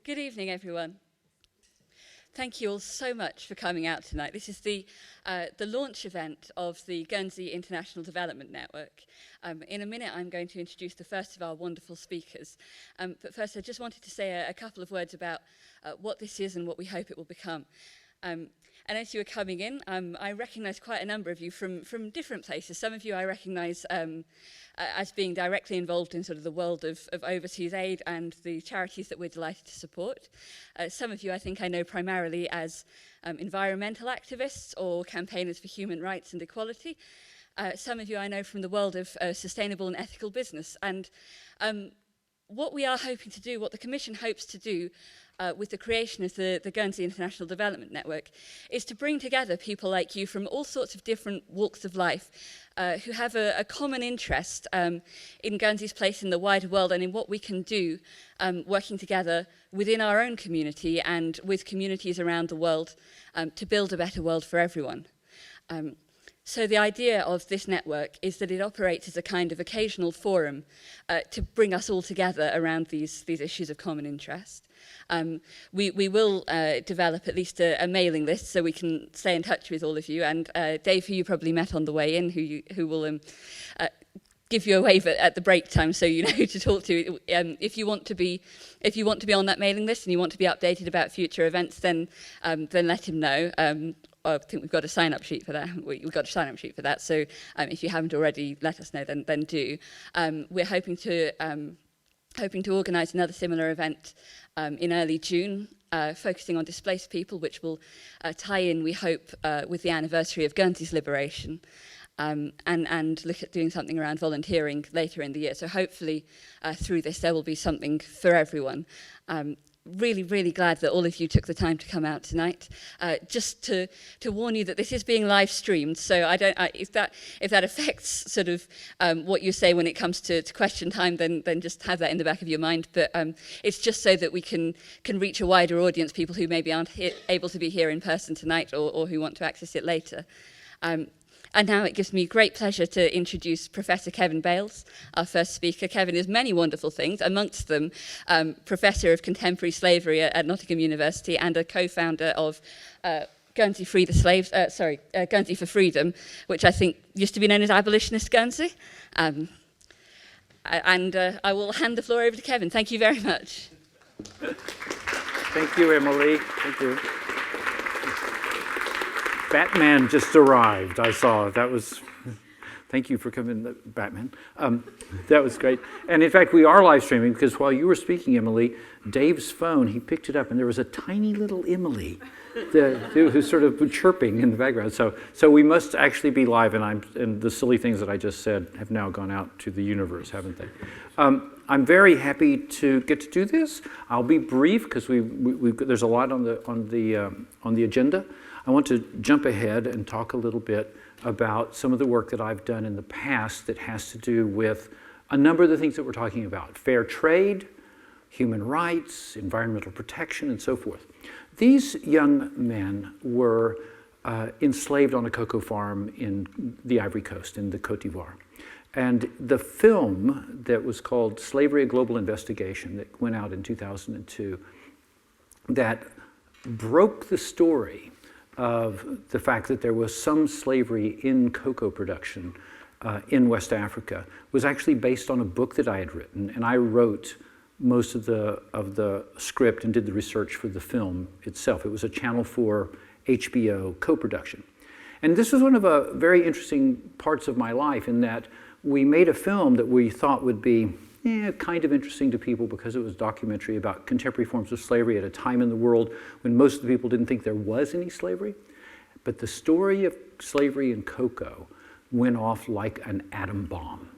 Good evening, everyone. Thank you all so much for coming out tonight. This is the launch event of the Guernsey International Development Network. In a minute, I'm going to introduce the first of our wonderful speakers. But first, I just wanted to say a couple of words about what this is and what we hope it will become. And as you were coming in, I recognise quite a number of you from different places. Some of you I recognise as being directly involved in sort of the world of overseas aid and the charities that we're delighted to support. Some of you I think I know primarily as environmental activists or campaigners for human rights and equality. Some of you I know from the world of sustainable and ethical business. And what we are hoping to do, what the Commission hopes to do with the creation of the Guernsey International Development Network, is to bring together people like you from all sorts of different walks of life who have a common interest in Guernsey's place in the wider world and in what we can do working together within our own community and with communities around the world to build a better world for everyone. So the idea of this network is that it operates as a kind of occasional forum to bring us all together around these issues of common interest. We will develop at least a mailing list so we can stay in touch with all of you. And Dave, who you probably met on the way in, who will give you a wave at the break time so you know who to talk to. If you want to be on that mailing list and you want to be updated about future events, then let him know. I think we've got a sign-up sheet for that. We've got a sign-up sheet for that. So if you haven't already, let us know. Then do. We're hoping to organise another similar event in early June, focusing on displaced people, which will tie in, we hope, with the anniversary of Guernsey's liberation, and look at doing something around volunteering later in the year. So hopefully through this there will be something for everyone. Really, really glad that all of you took the time to come out tonight. Just to warn you that this is being live streamed, so if that affects sort of what you say when it comes to question time, then just have that in the back of your mind. But it's just so that we can reach a wider audience, people who maybe aren't able to be here in person tonight or who want to access it later. And now it gives me great pleasure to introduce Professor Kevin Bales, our first speaker. Kevin is many wonderful things, amongst them Professor of Contemporary Slavery at Nottingham University and a co-founder of Guernsey Guernsey for Freedom, which I think used to be known as Abolitionist Guernsey. And I will hand the floor over to Kevin. Thank you very much. Thank you, Emily. Thank you. Batman just arrived, I saw. That was, thank you for coming, Batman. That was great. And in fact, we are live streaming because while you were speaking, Emily, Dave's phone, he picked it up and there was a tiny little Emily who's sort of chirping in the background. So we must actually be live, and the silly things that I just said have now gone out to the universe, haven't they? I'm very happy to get to do this. I'll be brief because there's a lot on the agenda. I want to jump ahead and talk a little bit about some of the work that I've done in the past that has to do with a number of the things that we're talking about: fair trade, human rights, environmental protection, and so forth. These young men were enslaved on a cocoa farm in the Ivory Coast, in the Côte d'Ivoire. And the film that was called Slavery: A Global Investigation, that went out in 2002, that broke the story of the fact that there was some slavery in cocoa production in West Africa, was actually based on a book that I had written, and I wrote most of the script and did the research for the film itself. It was a Channel 4 HBO co-production. And this was one of the very interesting parts of my life, in that we made a film that we thought would be kind of interesting to people because it was a documentary about contemporary forms of slavery at a time in the world when most of the people didn't think there was any slavery. But the story of slavery in cocoa went off like an atom bomb.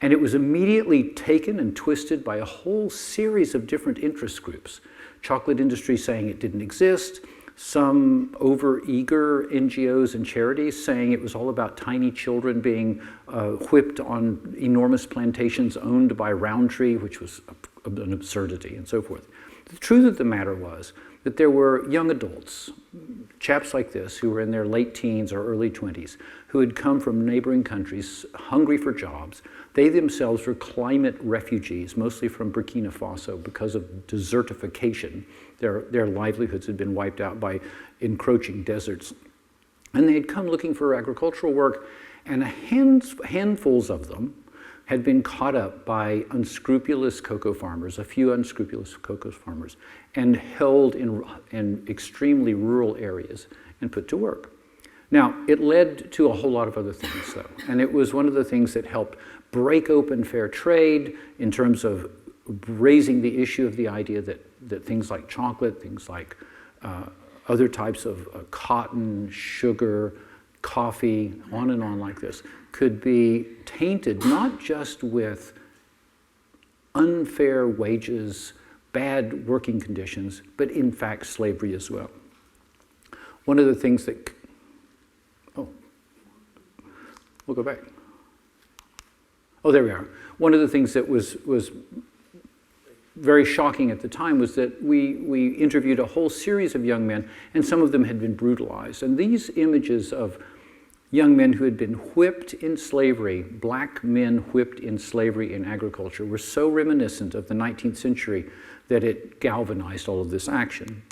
And it was immediately taken and twisted by a whole series of different interest groups. Chocolate industry saying it didn't exist, some over-eager NGOs and charities saying it was all about tiny children being whipped on enormous plantations owned by Roundtree, which was an absurdity, and so forth. The truth of the matter was that there were young adults, chaps like this, who were in their late teens or early 20s, who had come from neighboring countries hungry for jobs. They themselves were climate refugees, mostly from Burkina Faso because of desertification. Their livelihoods had been wiped out by encroaching deserts. And they had come looking for agricultural work, and handfuls of them had been caught up by unscrupulous cocoa farmers, a few unscrupulous cocoa farmers, and held in extremely rural areas and put to work. Now, it led to a whole lot of other things, though, and it was one of the things that helped break open fair trade in terms of raising the issue of the idea that things like chocolate, things like other types of cotton, sugar, coffee, on and on like this, could be tainted not just with unfair wages, bad working conditions, but in fact slavery as well. One of the things that, we'll go back. Oh, there we are. One of the things that was very shocking at the time was that we interviewed a whole series of young men, and some of them had been brutalized. And these images of young men who had been whipped in slavery, black men whipped in slavery in agriculture, were so reminiscent of the 19th century that it galvanized all of this action.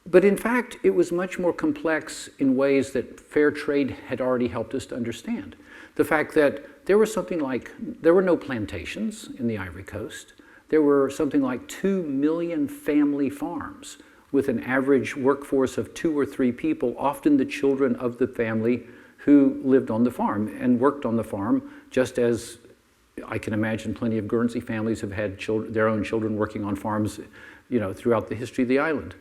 But in fact, it was much more complex in ways that fair trade had already helped us to understand. The fact that there were no plantations in the Ivory Coast. There were something like 2 million family farms with an average workforce of 2 or 3 people, often the children of the family who lived on the farm and worked on the farm, just as I can imagine plenty of Guernsey families have had their own children working on farms, throughout the history of the island.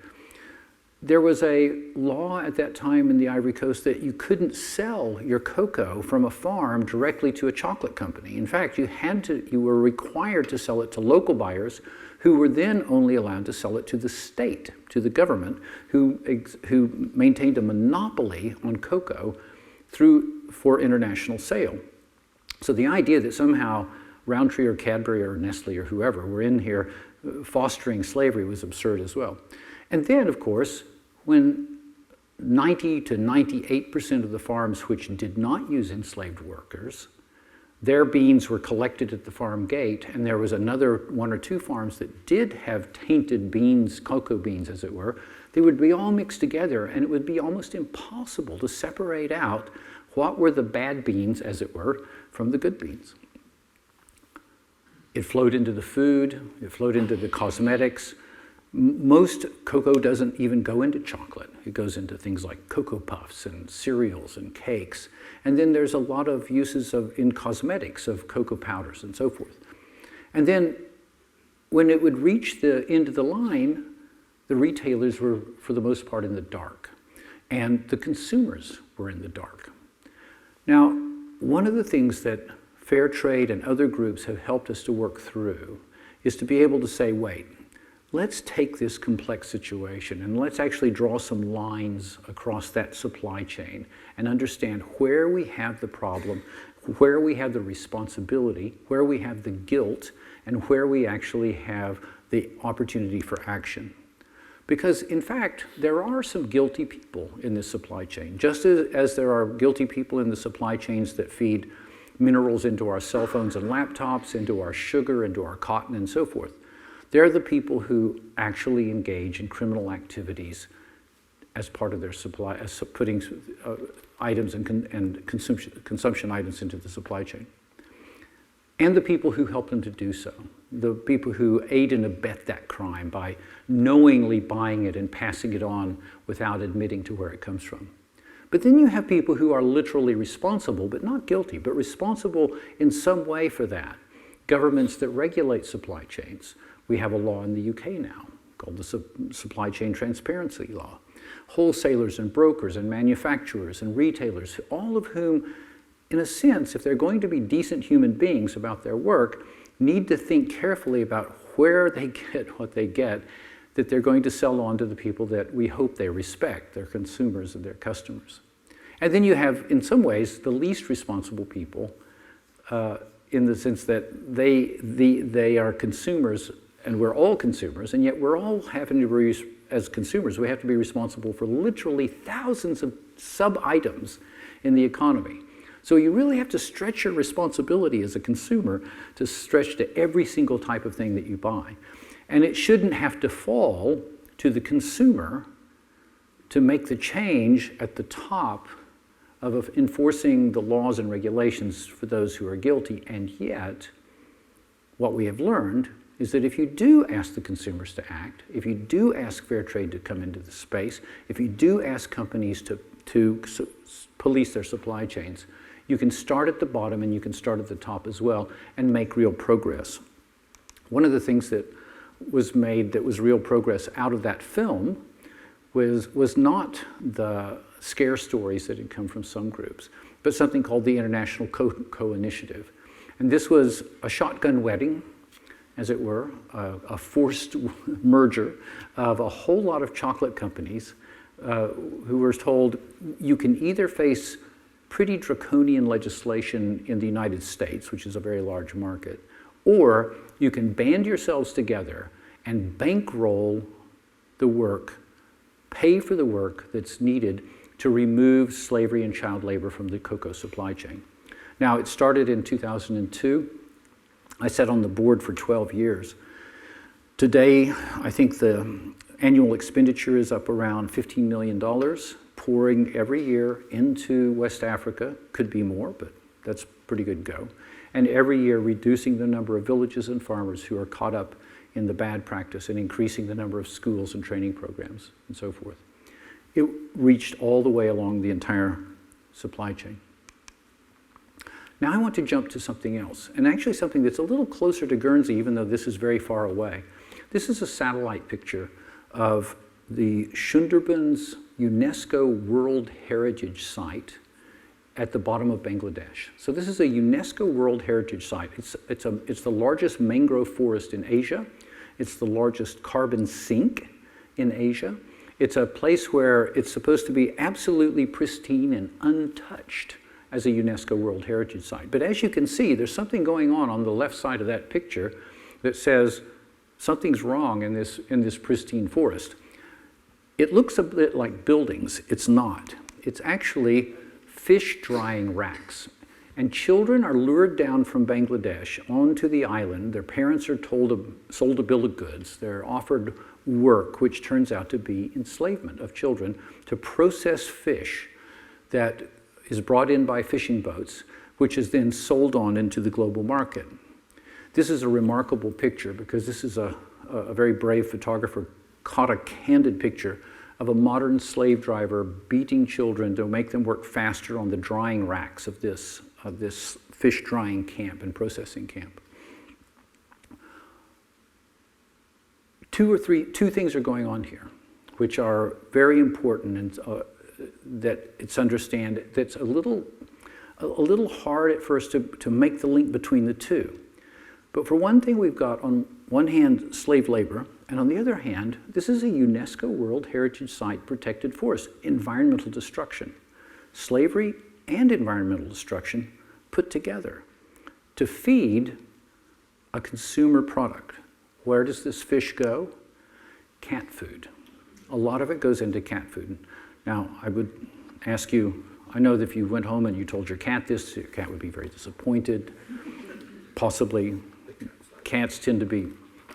There was a law at that time in the Ivory Coast that you couldn't sell your cocoa from a farm directly to a chocolate company. In fact, you were required to sell it to local buyers, who were then only allowed to sell it to the state, to the government, who maintained a monopoly on cocoa for international sale. So the idea that somehow Rowntree or Cadbury or Nestle or whoever were in here fostering slavery was absurd as well. And then, of course, when 90 to 98% of the farms which did not use enslaved workers, their beans were collected at the farm gate, and there was another 1 or 2 farms that did have tainted beans, cocoa beans as it were, they would be all mixed together, and it would be almost impossible to separate out what were the bad beans, as it were, from the good beans. It flowed into the food, it flowed into the cosmetics. Most cocoa doesn't even go into chocolate. It goes into things like Cocoa Puffs and cereals and cakes. And then there's a lot of uses in cosmetics of cocoa powders and so forth. And then when it would reach the end of the line, the retailers were, for the most part, in the dark. And the consumers were in the dark. Now, one of the things that fair trade and other groups have helped us to work through is to be able to say, wait, let's take this complex situation and let's actually draw some lines across that supply chain and understand where we have the problem, where we have the responsibility, where we have the guilt, and where we actually have the opportunity for action. Because in fact, there are some guilty people in this supply chain, just as there are guilty people in the supply chains that feed minerals into our cell phones and laptops, into our sugar, into our cotton, and so forth. They're the people who actually engage in criminal activities as part of their supply, as putting items and consumption items into the supply chain. And the people who help them to do so. The people who aid and abet that crime by knowingly buying it and passing it on without admitting to where it comes from. But then you have people who are literally responsible, but not guilty, but responsible in some way for that. Governments that regulate supply chains. We have a law in the UK now called the Supply Chain Transparency Law. Wholesalers and brokers and manufacturers and retailers, all of whom, in a sense, if they're going to be decent human beings about their work, need to think carefully about where they get what they get that they're going to sell on to the people that we hope they respect, their consumers and their customers. And then you have, in some ways, the least responsible people in the sense that they are consumers and we're all consumers, and yet we're all having to be, as consumers, we have to be responsible for literally thousands of sub-items in the economy. So you really have to stretch your responsibility as a consumer to stretch to every single type of thing that you buy. And it shouldn't have to fall to the consumer to make the change at the top of enforcing the laws and regulations for those who are guilty. And yet, what we have learned is that if you do ask the consumers to act, if you do ask fair trade to come into the space, if you do ask companies to police their supply chains, you can start at the bottom and you can start at the top as well and make real progress. One of the things that was made that was real progress out of that film was not the scare stories that had come from some groups, but something called the International Co-Initiative. And this was a shotgun wedding, as it were, a forced merger of a whole lot of chocolate companies who were told you can either face pretty draconian legislation in the United States, which is a very large market, or you can band yourselves together and bankroll the work, pay for the work that's needed to remove slavery and child labor from the cocoa supply chain. Now, it started in 2002. I sat on the board for 12 years. Today, I think the annual expenditure is up around $15 million, pouring every year into West Africa. Could be more, but that's pretty good go. And every year reducing the number of villages and farmers who are caught up in the bad practice and increasing the number of schools and training programs and so forth. It reached all the way along the entire supply chain. Now I want to jump to something else, and actually something that's a little closer to Guernsey, even though this is very far away. This is a satellite picture of the Sundarbans UNESCO World Heritage Site at the bottom of Bangladesh. So this is a UNESCO World Heritage Site. It's the largest mangrove forest in Asia. It's the largest carbon sink in Asia. It's a place where it's supposed to be absolutely pristine and untouched as a UNESCO World Heritage Site. But as you can see, there's something going on the left side of that picture that says something's wrong in this pristine forest. It looks a bit like buildings. It's not. It's actually fish drying racks. And children are lured down from Bangladesh onto the island. Their parents are sold a bill of goods. They're offered work, which turns out to be enslavement of children to process fish that is brought in by fishing boats, which is then sold on into the global market. This is a remarkable picture because this is a very brave photographer caught a candid picture of a modern slave driver beating children to make them work faster on the drying racks of this fish drying camp and processing camp. Two things are going on here, which are very important and that it's understand. That's a little hard at first to make the link between the two. But for one thing, we've got on one hand slave labor, and on the other hand, this is a UNESCO World Heritage Site protected forest, environmental destruction. Slavery and environmental destruction put together to feed a consumer product. Where does this fish go? Cat food. A lot of it goes into cat food. Now, I would ask you, I know that if you went home and you told your cat this, your cat would be very disappointed. Possibly, cats tend to be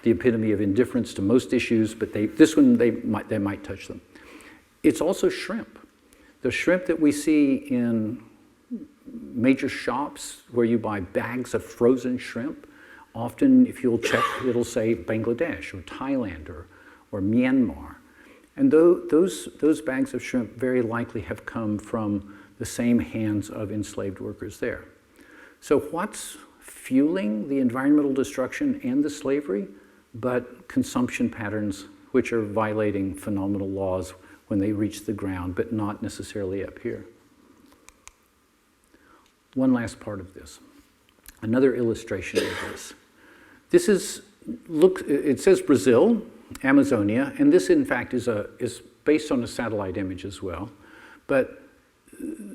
the epitome of indifference to most issues, but this one, they might touch them. It's also shrimp. The shrimp that we see in major shops where you buy bags of frozen shrimp, often if you'll check, it'll say Bangladesh or Thailand or Myanmar. And those bags of shrimp very likely have come from the same hands of enslaved workers there. So what's fueling the environmental destruction and the slavery? But consumption patterns which are violating phenomenal laws when they reach the ground, but not necessarily up here. One last part of this. Another illustration of this. This is, it says Brazil, Amazonia, and this in fact is based on a satellite image as well. But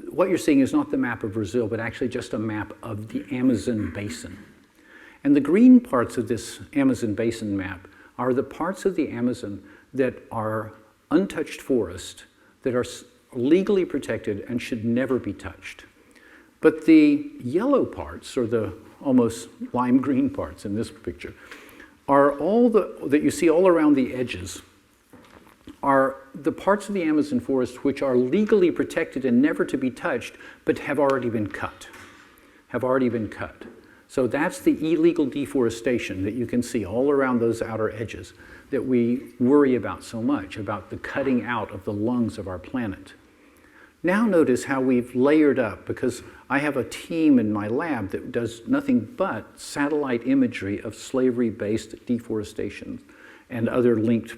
what you're seeing is not the map of Brazil, but actually just a map of the Amazon basin. And the green parts of this Amazon basin map are the parts of the Amazon that are untouched forest, that are legally protected and should never be touched. But the yellow parts, or the almost lime green parts in this picture, are all that you see all around the edges, are the parts of the Amazon forest which are legally protected and never to be touched, but have already been cut. So that's the illegal deforestation that you can see all around those outer edges that we worry about so much, about the cutting out of the lungs of our planet. Now notice how we've layered up, because I have a team in my lab that does nothing but satellite imagery of slavery-based deforestation and other linked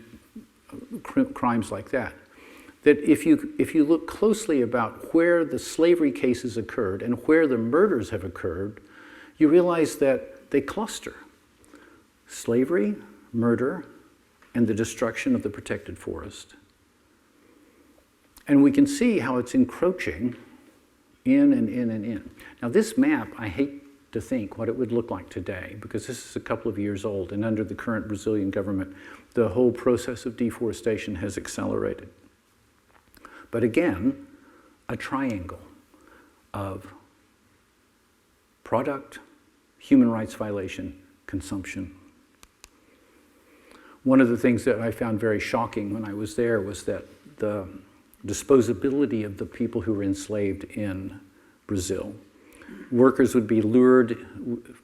crimes like that. That if you look closely about where the slavery cases occurred and where the murders have occurred, you realize that they cluster. Slavery, murder, and the destruction of the protected forest. And we can see how it's encroaching in and in and in. Now this map, I hate to think what it would look like today, because this is a couple of years old, and under the current Brazilian government, the whole process of deforestation has accelerated. But again, a triangle of product, human rights violation, consumption. One of the things that I found very shocking when I was there was that the disposability of the people who were enslaved in Brazil. Workers would be lured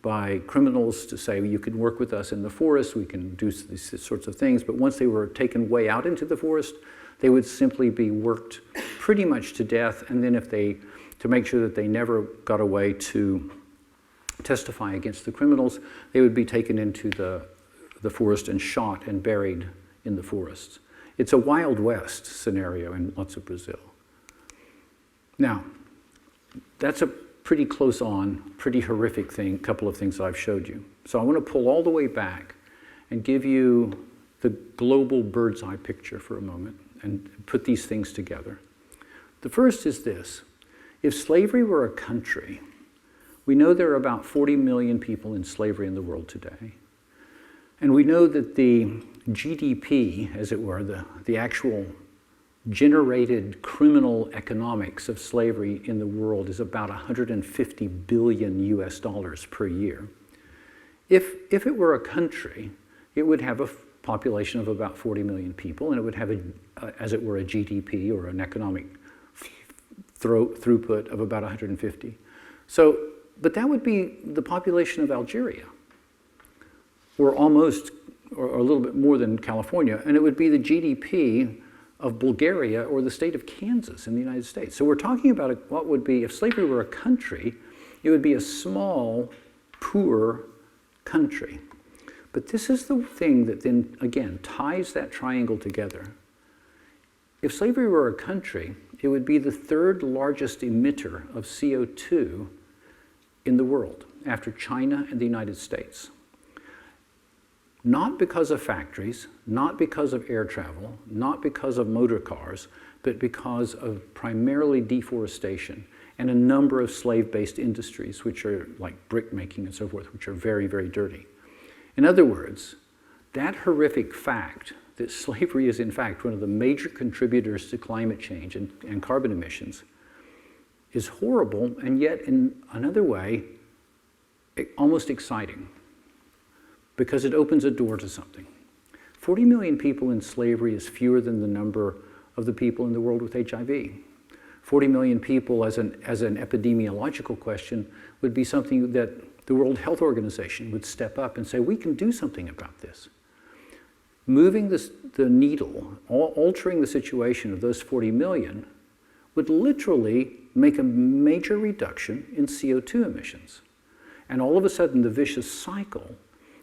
by criminals to say, well, you can work with us in the forest, we can do these sorts of things, but once they were taken way out into the forest, they would simply be worked pretty much to death, and then to make sure that they never got away to testify against the criminals, they would be taken into the forest and shot and buried in the forest. It's a Wild West scenario in lots of Brazil. Now, that's a pretty close on, pretty horrific couple of things that I've showed you. So I want to pull all the way back and give you the global bird's eye picture for a moment and put these things together. The first is this. If slavery were a country, we know there are about 40 million people in slavery in the world today. And we know that the GDP, as it were, the actual generated criminal economics of slavery in the world is about 150 billion US dollars per year. If it were a country, it would have a population of about 40 million people, and it would have, as it were, a GDP or an economic throughput of about 150. So, but that would be the population of Algeria, or almost, or a little bit more than California, and it would be the GDP of Bulgaria or the state of Kansas in the United States. So we're talking about what would be, if slavery were a country, it would be a small, poor country. But this is the thing that then, again, ties that triangle together. If slavery were a country, it would be the third largest emitter of CO2 in the world, after China and the United States. Not because of factories, not because of air travel, not because of motor cars, but because of primarily deforestation and a number of slave-based industries, which are like brick making and so forth, which are very, very dirty. In other words, that horrific fact that slavery is in fact one of the major contributors to climate change and carbon emissions is horrible, and yet in another way, almost exciting, because it opens a door to something. 40 million people in slavery is fewer than the number of the people in the world with HIV. 40 million people as an epidemiological question would be something that the World Health Organization would step up and say, we can do something about this. Moving the needle, altering the situation of those 40 million would literally make a major reduction in CO2 emissions. And all of a sudden, the vicious cycle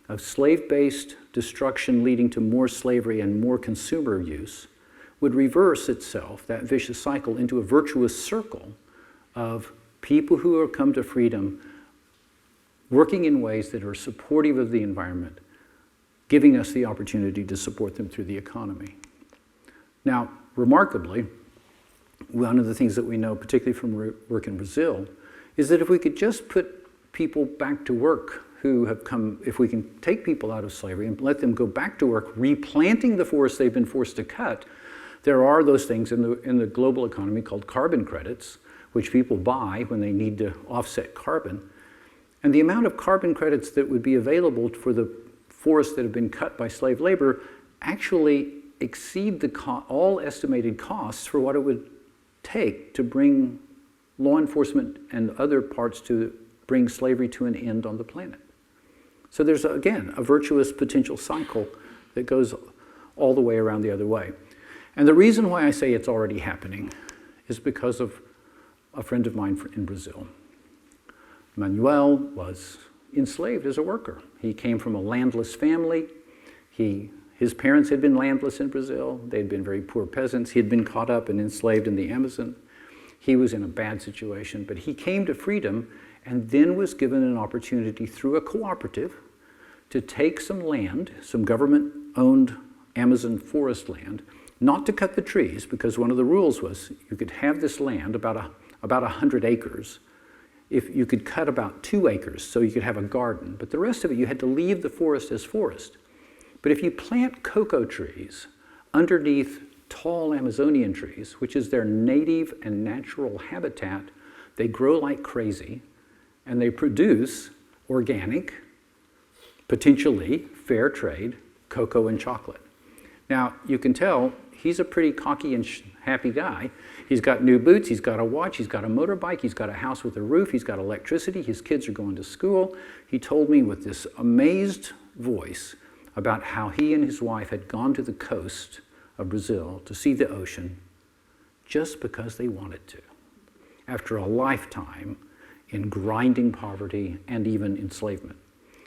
of slave-based destruction leading to more slavery and more consumer use would reverse itself, that vicious cycle, into a virtuous circle of people who have come to freedom working in ways that are supportive of the environment, giving us the opportunity to support them through the economy. Now, remarkably, one of the things that we know, particularly from work in Brazil, is that if we could just put people back to work who have come, if we can take people out of slavery and let them go back to work, replanting the forests they've been forced to cut, there are those things in the global economy called carbon credits, which people buy when they need to offset carbon. And the amount of carbon credits that would be available for the forests that have been cut by slave labor actually exceed all estimated costs for what it would take to bring law enforcement and other parts to bring slavery to an end on the planet. So there's, again, a virtuous potential cycle that goes all the way around the other way. And the reason why I say it's already happening is because of a friend of mine in Brazil. Manuel was enslaved as a worker. He came from a landless family. His parents had been landless in Brazil. They'd been very poor peasants. He had been caught up and enslaved in the Amazon. He was in a bad situation, but he came to freedom and then was given an opportunity through a cooperative to take some land, some government-owned Amazon forest land, not to cut the trees, because one of the rules was you could have this land, about 100 acres, if you could cut about 2 acres so you could have a garden, but the rest of it you had to leave the forest as forest. But if you plant cocoa trees underneath tall Amazonian trees, which is their native and natural habitat, they grow like crazy and they produce organic, potentially fair trade, cocoa and chocolate. Now, you can tell he's a pretty cocky and happy guy. He's got new boots, he's got a watch, he's got a motorbike, he's got a house with a roof, he's got electricity, his kids are going to school. He told me with this amazed voice about how he and his wife had gone to the coast of Brazil to see the ocean just because they wanted to, after a lifetime in grinding poverty and even enslavement.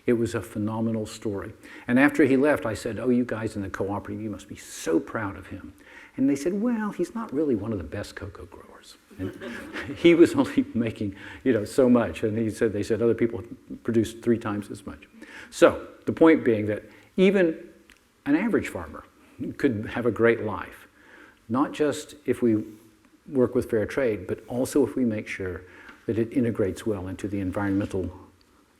It was a phenomenal story. And after he left, I said, "Oh, you guys in the cooperative, you must be so proud of him." And they said, "Well, he's not really one of the best cocoa growers." And he was only making, so much. And they said other people produced 3 times as much. So the point being that even an average farmer could have a great life, not just if we work with fair trade, but also if we make sure that it integrates well into the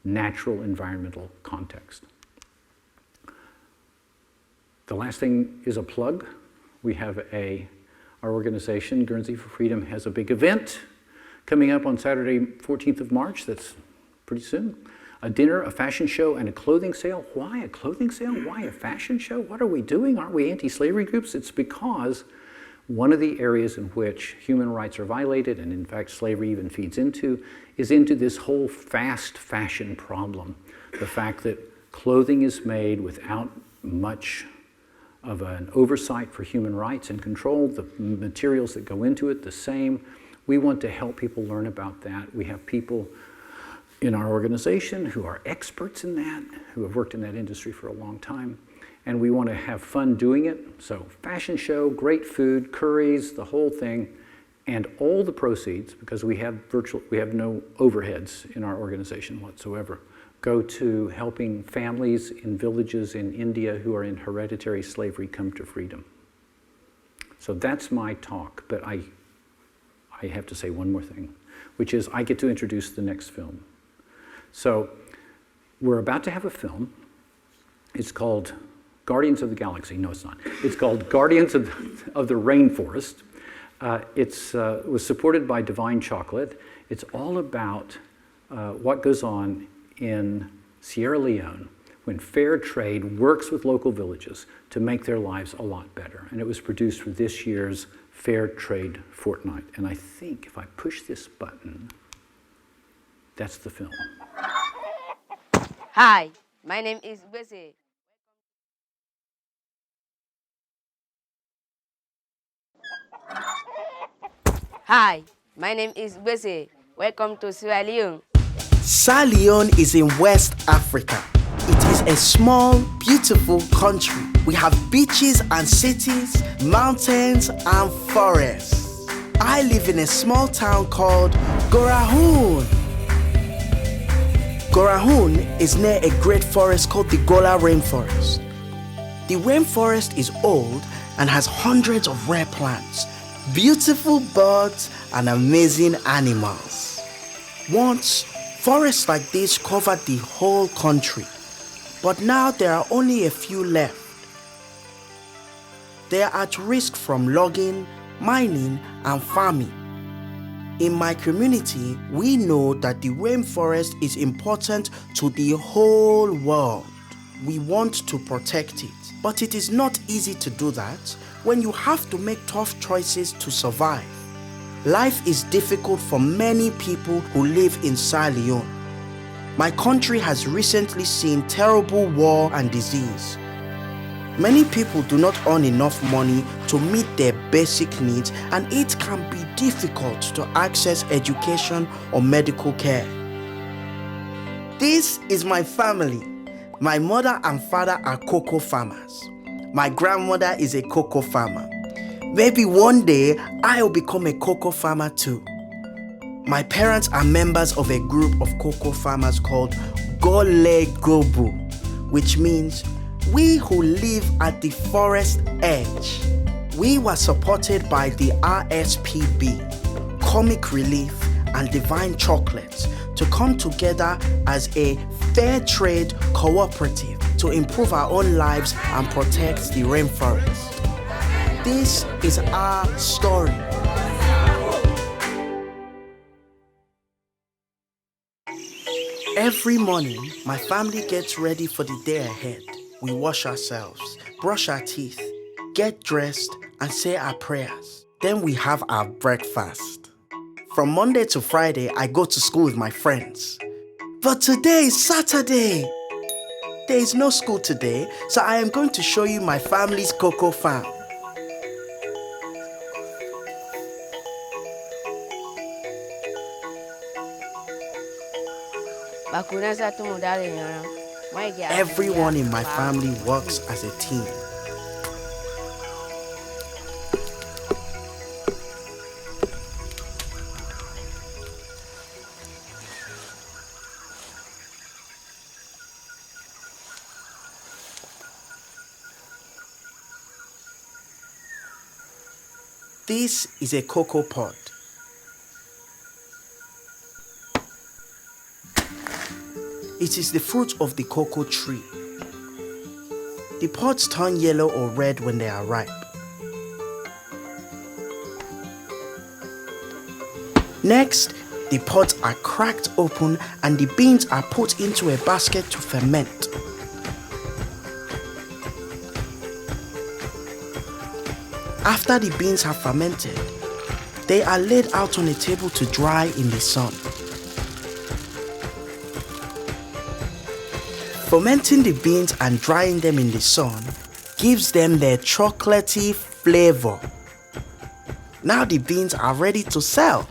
natural environmental context. The last thing is a plug. We have our organization, Guernsey for Freedom, has a big event coming up on Saturday, 14th of March. That's pretty soon. A dinner, a fashion show, and a clothing sale. Why a clothing sale? Why a fashion show? What are we doing? Aren't we anti-slavery groups? It's because one of the areas in which human rights are violated, and in fact slavery even feeds into, is into this whole fast fashion problem. The fact that clothing is made without much of an oversight for human rights and control, the materials that go into it the same. We want to help people learn about that. We have people in our organization who are experts in that, who have worked in that industry for a long time, and we want to have fun doing it. So fashion show, great food, curries, the whole thing, and all the proceeds, because we have no overheads in our organization whatsoever, go to helping families in villages in India who are in hereditary slavery come to freedom. So that's my talk, but I have to say one more thing, which is I get to introduce the next film. So we're about to have a film. It's called Guardians of the Galaxy. No, it's not. It's called Guardians of the Rainforest. It was supported by Divine Chocolate. It's all about what goes on in Sierra Leone when fair trade works with local villages to make their lives a lot better. And it was produced for this year's Fair Trade Fortnight. And I think if I push this button, that's the film. Hi, my name is Bese. Hi, my name is Bese. Welcome to Sierra Leone. Sierra Leone is in West Africa. It is a small, beautiful country. We have beaches and cities, mountains and forests. I live in a small town called Gorahoon. Gorahoon is near a great forest called the Gola Rainforest. The rainforest is old and has hundreds of rare plants, beautiful birds and amazing animals. Once, Forests like this covered the whole country, but now there are only a few left. They are at risk from logging, mining, and farming. In my community, we know that the rainforest is important to the whole world. We want to protect it, but it is not easy to do that when you have to make tough choices to survive. Life is difficult for many people who live in Sierra Leone. My country has recently seen terrible war and disease. Many people do not earn enough money to meet their basic needs, and it can be difficult to access education or medical care. This is my family. My mother and father are cocoa farmers. My grandmother is a cocoa farmer. Maybe one day I'll become a cocoa farmer too. My parents are members of a group of cocoa farmers called Gole Gobu, which means we who live at the forest edge. We were supported by the RSPB, Comic Relief, and Divine Chocolates to come together as a fair trade cooperative to improve our own lives and protect the rainforest. This is our story. Every morning, my family gets ready for the day ahead. We wash ourselves, brush our teeth, get dressed, and say our prayers. Then we have our breakfast. From Monday to Friday, I go to school with my friends. But today is Saturday. There is no school today, so I am going to show you my family's cocoa farm. Everyone in my family works as a team. This is a cocoa pod. It is the fruit of the cocoa tree. The pods turn yellow or red when they are ripe. Next, the pods are cracked open and the beans are put into a basket to ferment. After the beans have fermented, they are laid out on a table to dry in the sun. Fermenting the beans and drying them in the sun gives them their chocolatey flavor. Now the beans are ready to sell.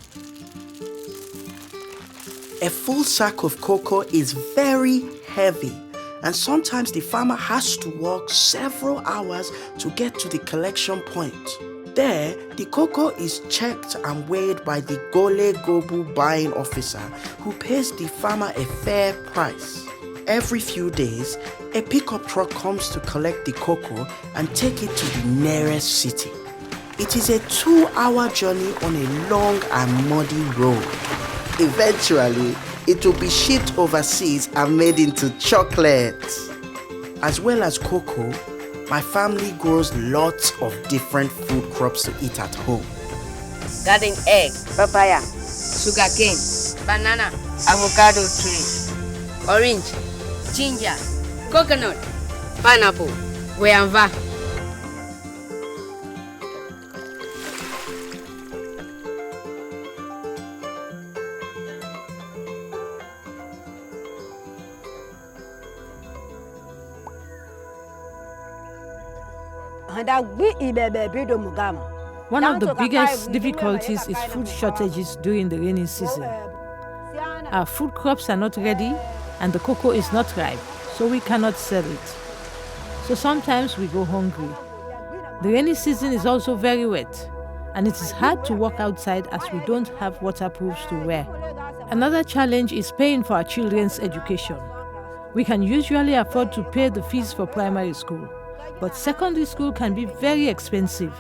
A full sack of cocoa is very heavy, and sometimes the farmer has to walk several hours to get to the collection point. There, the cocoa is checked and weighed by the Gole Gobu buying officer, who pays the farmer a fair price. Every few days, a pickup truck comes to collect the cocoa and take it to the nearest city. It is a 2-hour journey on a long and muddy road. Eventually, it will be shipped overseas and made into chocolate. As well as cocoa, my family grows lots of different food crops to eat at home. Garden egg, papaya, sugarcane, banana, avocado tree, orange, ginger, coconut, pineapple, guava. One of the biggest difficulties is food shortages during the rainy season. Our food crops are not ready and the cocoa is not ripe, so we cannot sell it. So sometimes we go hungry. The rainy season is also very wet, and it is hard to walk outside as we don't have waterproofs to wear. Another challenge is paying for our children's education. We can usually afford to pay the fees for primary school, but secondary school can be very expensive,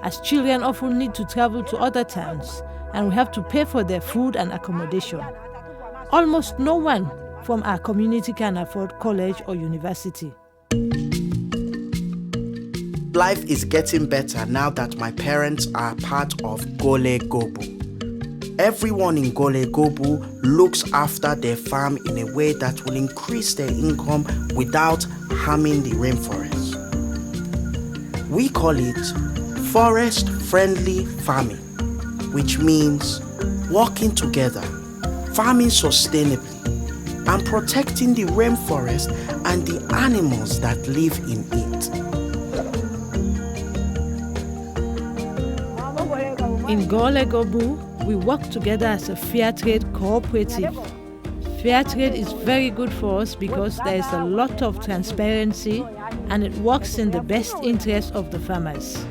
as children often need to travel to other towns and we have to pay for their food and accommodation. Almost no one from our community can afford college or university. Life is getting better now that my parents are part of Gole Gobu. Everyone in Gole Gobu looks after their farm in a way that will increase their income without harming the rainforest. We call it forest-friendly farming, which means working together, farming sustainably, and protecting the rainforest and the animals that live in it. In Gole Gobu, we work together as a fair trade cooperative. Fair trade is very good for us because there is a lot of transparency and it works in the best interest of the farmers.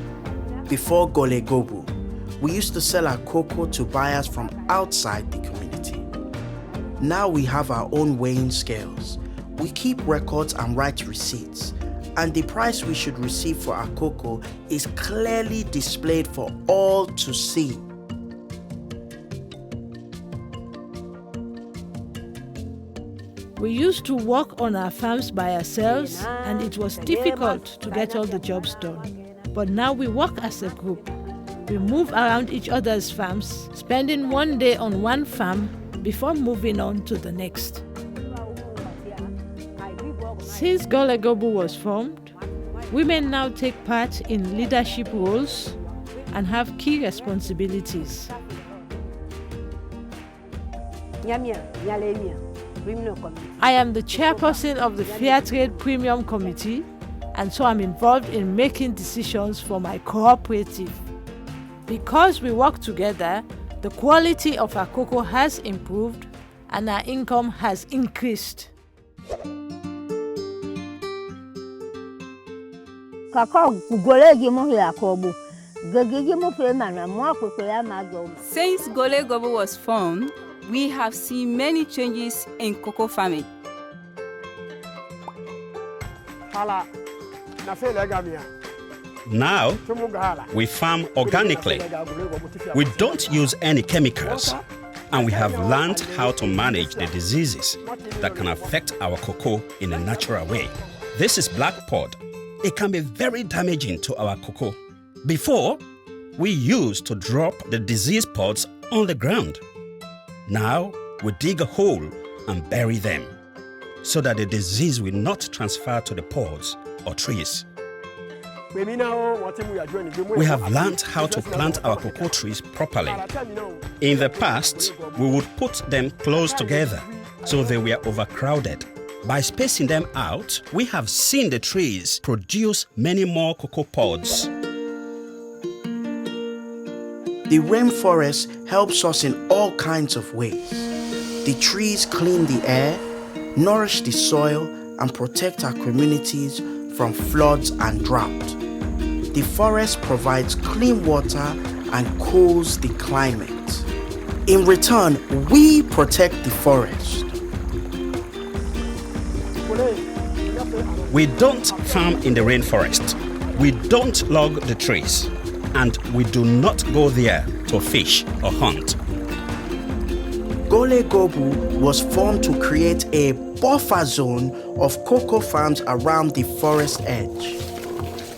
Before Gole Gobu, we used to sell our cocoa to buyers from outside the community. Now we have our own weighing scales. We keep records and write receipts, and the price we should receive for our cocoa is clearly displayed for all to see. We used to work on our farms by ourselves and it was difficult to get all the jobs done. But now we work as a group. We move around each other's farms, spending one day on one farm before moving on to the next. Since Gole Gobu was formed, women now take part in leadership roles and have key responsibilities. I am the chairperson of the Fair Trade Premium Committee, and so I'm involved in making decisions for my cooperative. Because we work together, the quality of our cocoa has improved and our income has increased. Since Gole Gobu was formed, we have seen many changes in cocoa farming. Now, we farm organically. We don't use any chemicals, and we have learned how to manage the diseases that can affect our cocoa in a natural way. This is black pod. It can be very damaging to our cocoa. Before, we used to drop the disease pods on the ground. Now, we dig a hole and bury them so that the disease will not transfer to the pods or trees. We have learned how to plant our cocoa trees properly. In the past, we would put them close together so they were overcrowded. By spacing them out, we have seen the trees produce many more cocoa pods. The rainforest helps us in all kinds of ways. The trees clean the air, nourish the soil, and protect our communities from floods and drought. The forest provides clean water and cools the climate. In return, we protect the forest. We don't farm in the rainforest. We don't log the trees. And we do not go there to fish or hunt. Gole Gobu was formed to create a buffer zone of cocoa farms around the forest edge.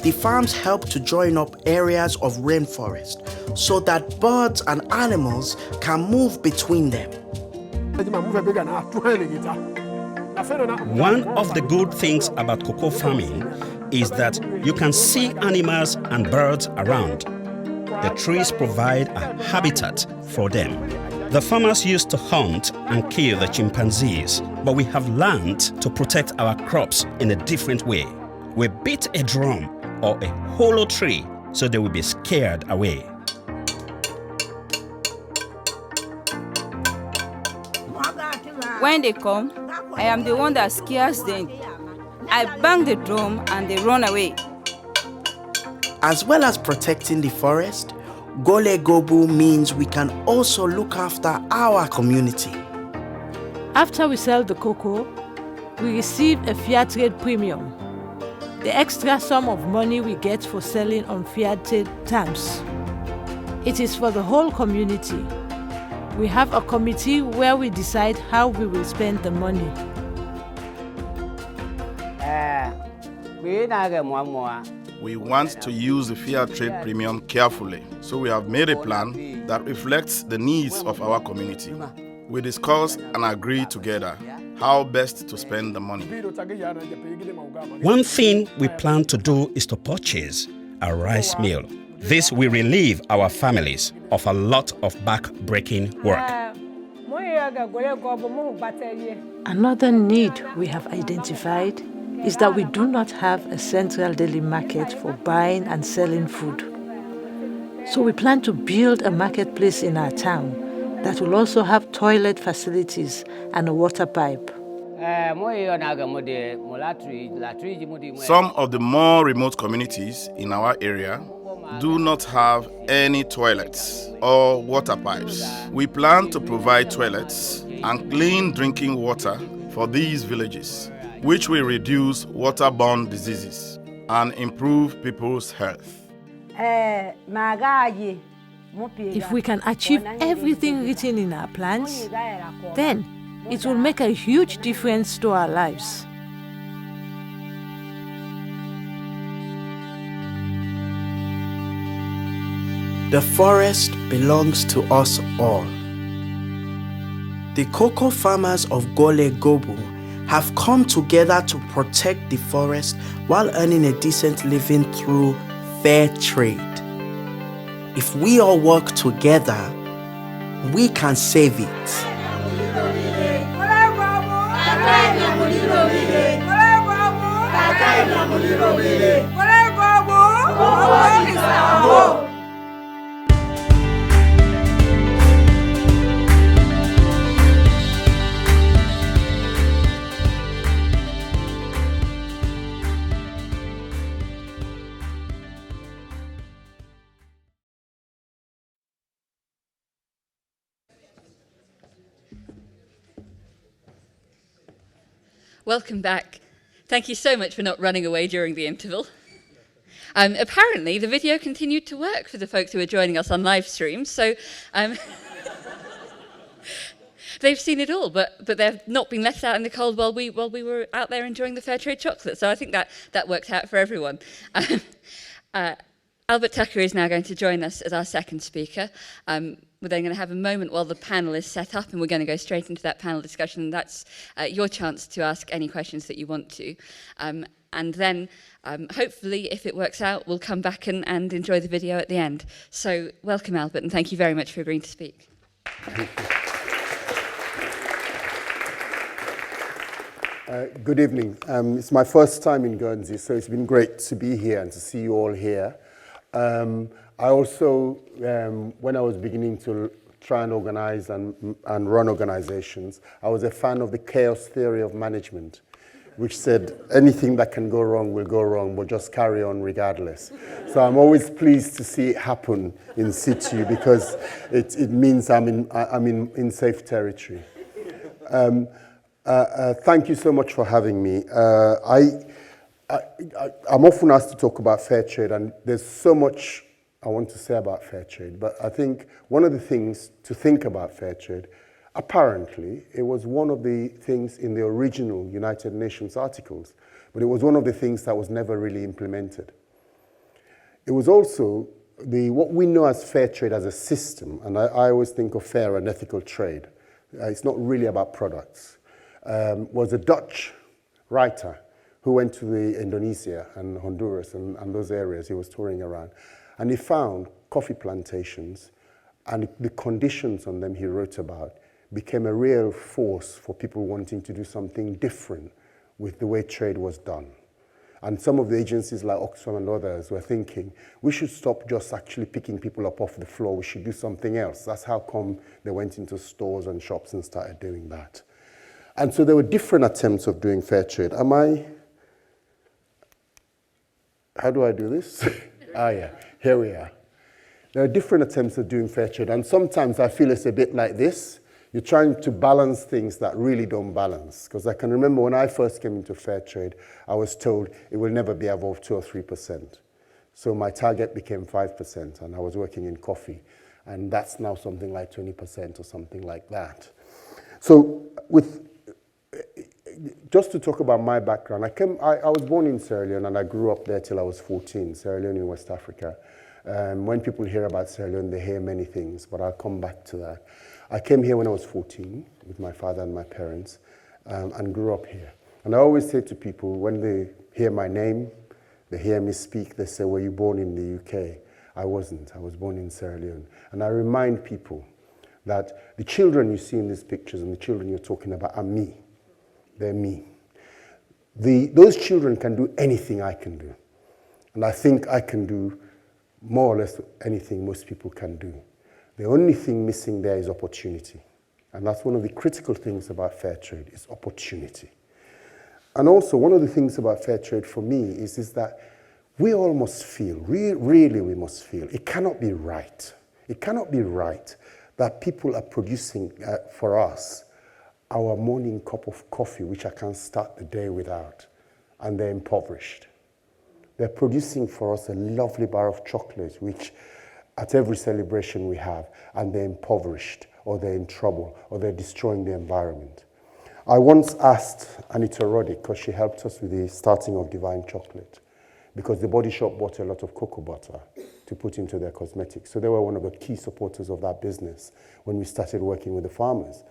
The farms help to join up areas of rainforest so that birds and animals can move between them. One of the good things about cocoa farming is that you can see animals and birds around. The trees provide a habitat for them. The farmers used to hunt and kill the chimpanzees, but we have learned to protect our crops in a different way. We beat a drum or a hollow tree so they will be scared away. When they come, I am the one that scares them. I bang the drum and they run away. As well as protecting the forest, Gole Gobu means we can also look after our community. After we sell the cocoa, we receive a fair trade premium, the extra sum of money we get for selling on fair trade terms. It is for the whole community. We have a committee where we decide how we will spend the money. We want to use the fair trade premium carefully, so we have made a plan that reflects the needs of our community. We discuss and agree together how best to spend the money. One thing we plan to do is to purchase a rice mill. This will relieve our families of a lot of back-breaking work. Another need we have identified is that we do not have a central daily market for buying and selling food. So we plan to build a marketplace in our town that will also have toilet facilities and a water pipe. Some of the more remote communities in our area do not have any toilets or water pipes. We plan to provide toilets and clean drinking water for these villages, which will reduce waterborne diseases and improve people's health. If we can achieve everything written in our plans, then it will make a huge difference to our lives. The forest belongs to us all. The cocoa farmers of Gole Gobo have come together to protect the forest while earning a decent living through fair trade. If we all work together, we can save it. Welcome back. Thank you so much for not running away during the interval. Apparently, the video continued to work for the folks who are joining us on live stream, so they've seen it all, but they've not been left out in the cold while we were out there enjoying the fair trade chocolate. So I think that worked out for everyone. Albert Tucker is now going to join us as our second speaker. We're then going to have a moment while the panel is set up, and we're going to go straight into that panel discussion. And that's your chance to ask any questions that you want to. And then, hopefully, if it works out, we'll come back and enjoy the video at the end. So welcome, Albert, and thank you very much for agreeing to speak. Good evening. It's my first time in Guernsey, so it's been great to be here and to see you all here. I also, when I was beginning to try and organize and run organizations, I was a fan of the chaos theory of management, which said anything that can go wrong will go wrong, but just carry on regardless. So I'm always pleased to see it happen in situ because it means I'm in safe territory. Thank you so much for having me. I'm often asked to talk about fair trade, and there's so much I want to say about fair trade, but I think one of the things to think about fair trade, apparently, it was one of the things in the original United Nations articles, but it was one of the things that was never really implemented. It was also what we know as fair trade as a system, and I always think of fair and ethical trade. It's not really about products. Was a Dutch writer who went to Indonesia and Honduras and those areas. He was touring around. And he found coffee plantations, and the conditions on them he wrote about became a real force for people wanting to do something different with the way trade was done. And some of the agencies like Oxfam and others were thinking, we should stop just actually picking people up off the floor, we should do something else. That's how come they went into stores and shops and started doing that. And so there were different attempts of doing fair trade. How do I do this? Yeah, here we are. There are different attempts of doing fair trade, and sometimes I feel it's a bit like this. You're trying to balance things that really don't balance. Because I can remember when I first came into fair trade, I was told it will never be above 2 or 3%. So my target became 5%, and I was working in coffee. and that's now something like 20% or something like that. So just to talk about my background, I was born in Sierra Leone and I grew up there till I was 14, Sierra Leone in West Africa. When people hear about Sierra Leone, they hear many things, but I'll come back to that. I came here when I was 14 with my father and my parents and grew up here. And I always say to people, when they hear my name, they hear me speak, they say, were you born in the UK? I wasn't. I was born in Sierra Leone. And I remind people that the children you see in these pictures and the children you're talking about are me. They're me. Those children can do anything I can do. And I think I can do more or less anything most people can do. The only thing missing there is opportunity. And that's one of the critical things about fair trade, is opportunity. And also, one of the things about fair trade for me is that we all must feel, really we must feel, it cannot be right. It cannot be right that people are producing for us our morning cup of coffee, which I can't start the day without, and they're impoverished. They're producing for us a lovely bar of chocolate, which at every celebration we have, and they're impoverished, or they're in trouble, or they're destroying the environment. I once asked Anita Roddick, because she helped us with the starting of Divine Chocolate, because the Body Shop bought a lot of cocoa butter to put into their cosmetics. So they were one of the key supporters of that business when we started working with the farmers.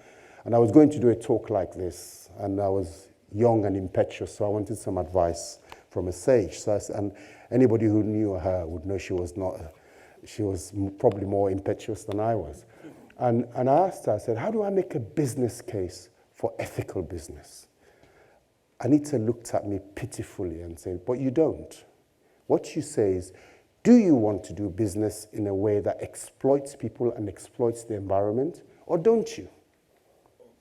And I was going to do a talk like this, and I was young and impetuous, so I wanted some advice from a sage. And anybody who knew her would know she was probably more impetuous than I was. And I asked her, I said, how do I make a business case for ethical business? Anita looked at me pitifully and said, but you don't. What you say is, do you want to do business in a way that exploits people and exploits the environment, or don't you?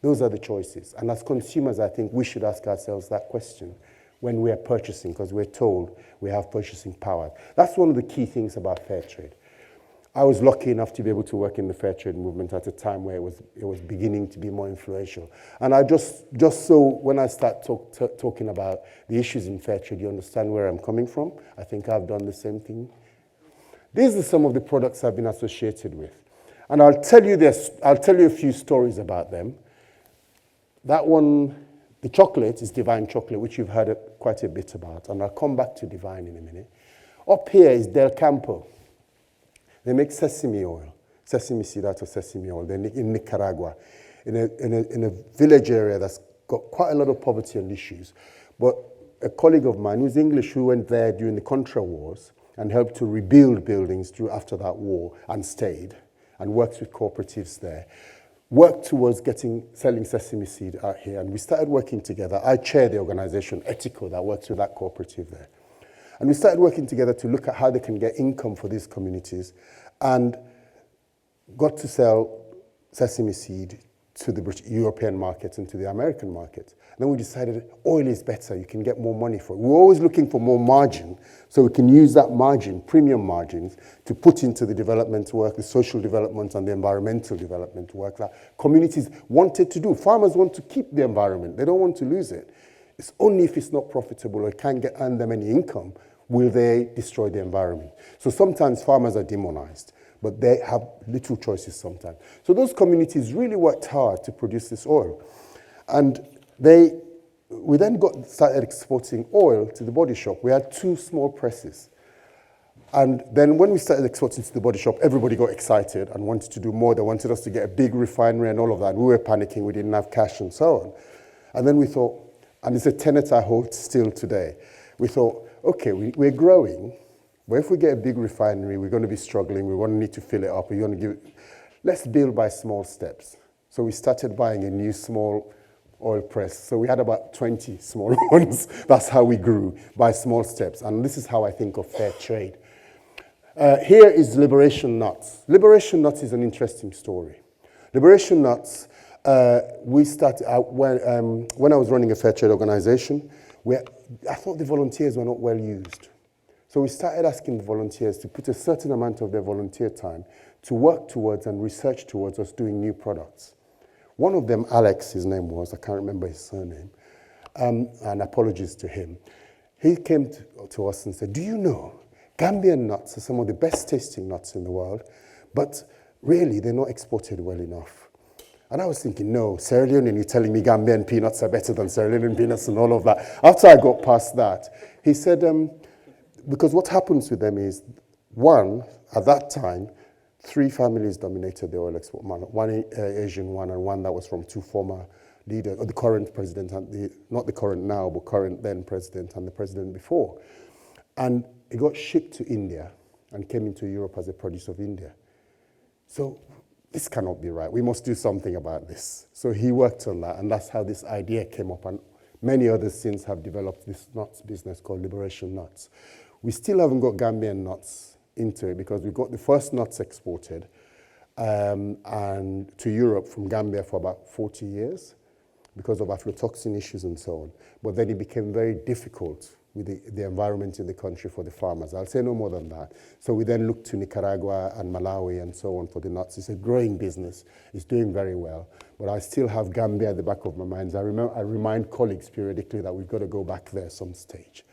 Those are the choices. And as consumers, I think we should ask ourselves that question when we are purchasing, because we're told we have purchasing power. That's one of the key things about fair trade. I was lucky enough to be able to work in the fair trade movement at a time where it was beginning to be more influential. And I just so when I start talking about the issues in fair trade, you understand where I'm coming from. I think I've done the same thing. These are some of the products I've been associated with. And I'll tell you a few stories about them. That one, the chocolate, is Divine Chocolate, which you've heard quite a bit about. And I'll come back to Divine in a minute. Up here is Del Campo. They make sesame oil, sesame seed out of sesame oil. They're in Nicaragua, in a village area that's got quite a lot of poverty and issues. But a colleague of mine who's English, who went there during the Contra Wars and helped to rebuild buildings after that war and stayed and worked with cooperatives there, worked towards selling sesame seed out here. And we started working together. I chair the organization, Etico, that works with that cooperative there. And we started working together to look at how they can get income for these communities, and got to sell sesame seed to the European market and to the American market. And then we decided oil is better, you can get more money for it. We're always looking for more margin, so we can use that margin, premium margins, to put into the development work, the social development and the environmental development work that communities wanted to do. Farmers want to keep the environment, they don't want to lose it. It's only if it's not profitable or it can't earn them any income will they destroy the environment. So sometimes farmers are demonized, but they have little choices sometimes. So those communities really worked hard to produce this oil. And we then started exporting oil to the Body Shop. We had 2 small presses. And then when we started exporting to the Body Shop, everybody got excited and wanted to do more. They wanted us to get a big refinery and all of that. And we were panicking, we didn't have cash and so on. And then we thought, and it's a tenet I hold still today, we thought, okay, we're growing, but if we get a big refinery, we're going to be struggling, we're going to need to fill it up, let's build by small steps. So we started buying a new small oil press. So we had about 20 small ones. That's how we grew, by small steps. And this is how I think of fair trade. Here is Liberation Nuts. Liberation Nuts is an interesting story. Liberation Nuts, we started out when I was running a fair trade organization, I thought the volunteers were not well used. So we started asking the volunteers to put a certain amount of their volunteer time to work towards and research towards us doing new products. One of them, Alex, his name was, I can't remember his surname, and apologies to him. He came to us and said, do you know, Gambian nuts are some of the best tasting nuts in the world, but really, they're not exported well enough. And I was thinking, no, Sierra Leone, and you're telling me Gambian peanuts are better than Sierra Leonean peanuts and all of that. After I got past that, he said, because what happens with them is, one, at that time, 3 families dominated the oil export market. One Asian one, and one that was from 2 former leaders, or the current president, and not the current now, but current then president and the president before. And it got shipped to India and came into Europe as a produce of India. So this cannot be right. We must do something about this. So he worked on that, and that's how this idea came up. And many others since have developed this nuts business called Liberation Nuts. We still haven't got Gambian nuts into it because we got the first nuts exported and to Europe from Gambia for about 40 years because of aflatoxin issues and so on. But then it became very difficult with the environment in the country for the farmers. I'll say no more than that. So we then looked to Nicaragua and Malawi and so on for the nuts. It's a growing business. It's doing very well. But I still have Gambia at the back of my mind. I remind colleagues periodically that we've got to go back there some stage.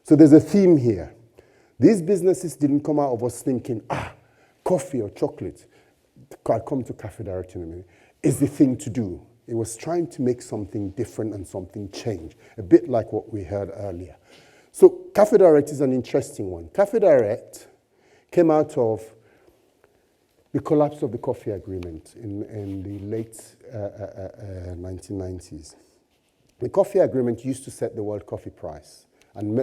So there's a theme here. These businesses didn't come out of us thinking, coffee or chocolate, I'll come to Cafe Direct in a minute, is the thing to do. It was trying to make something different and something change, a bit like what we heard earlier. So Cafe Direct is an interesting one. Cafe Direct came out of the collapse of the coffee agreement in the late 1990s. The coffee agreement used to set the world coffee price, and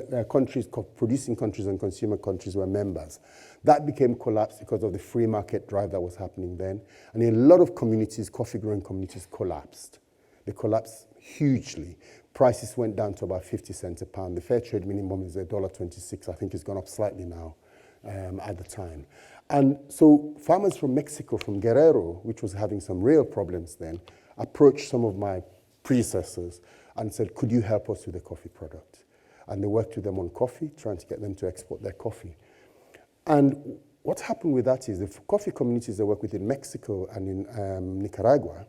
producing countries and consumer countries were members. That became collapsed because of the free market drive that was happening then. And in a lot of communities, coffee-growing communities collapsed. They collapsed hugely. Prices went down to about 50 cents a pound. The fair trade minimum is $1.26. I think it's gone up slightly now at the time. And so farmers from Mexico, from Guerrero, which was having some real problems then, approached some of my predecessors and said, could you help us with the coffee product? And they worked with them on coffee, trying to get them to export their coffee. And what happened with that is the coffee communities they work with in Mexico and in Nicaragua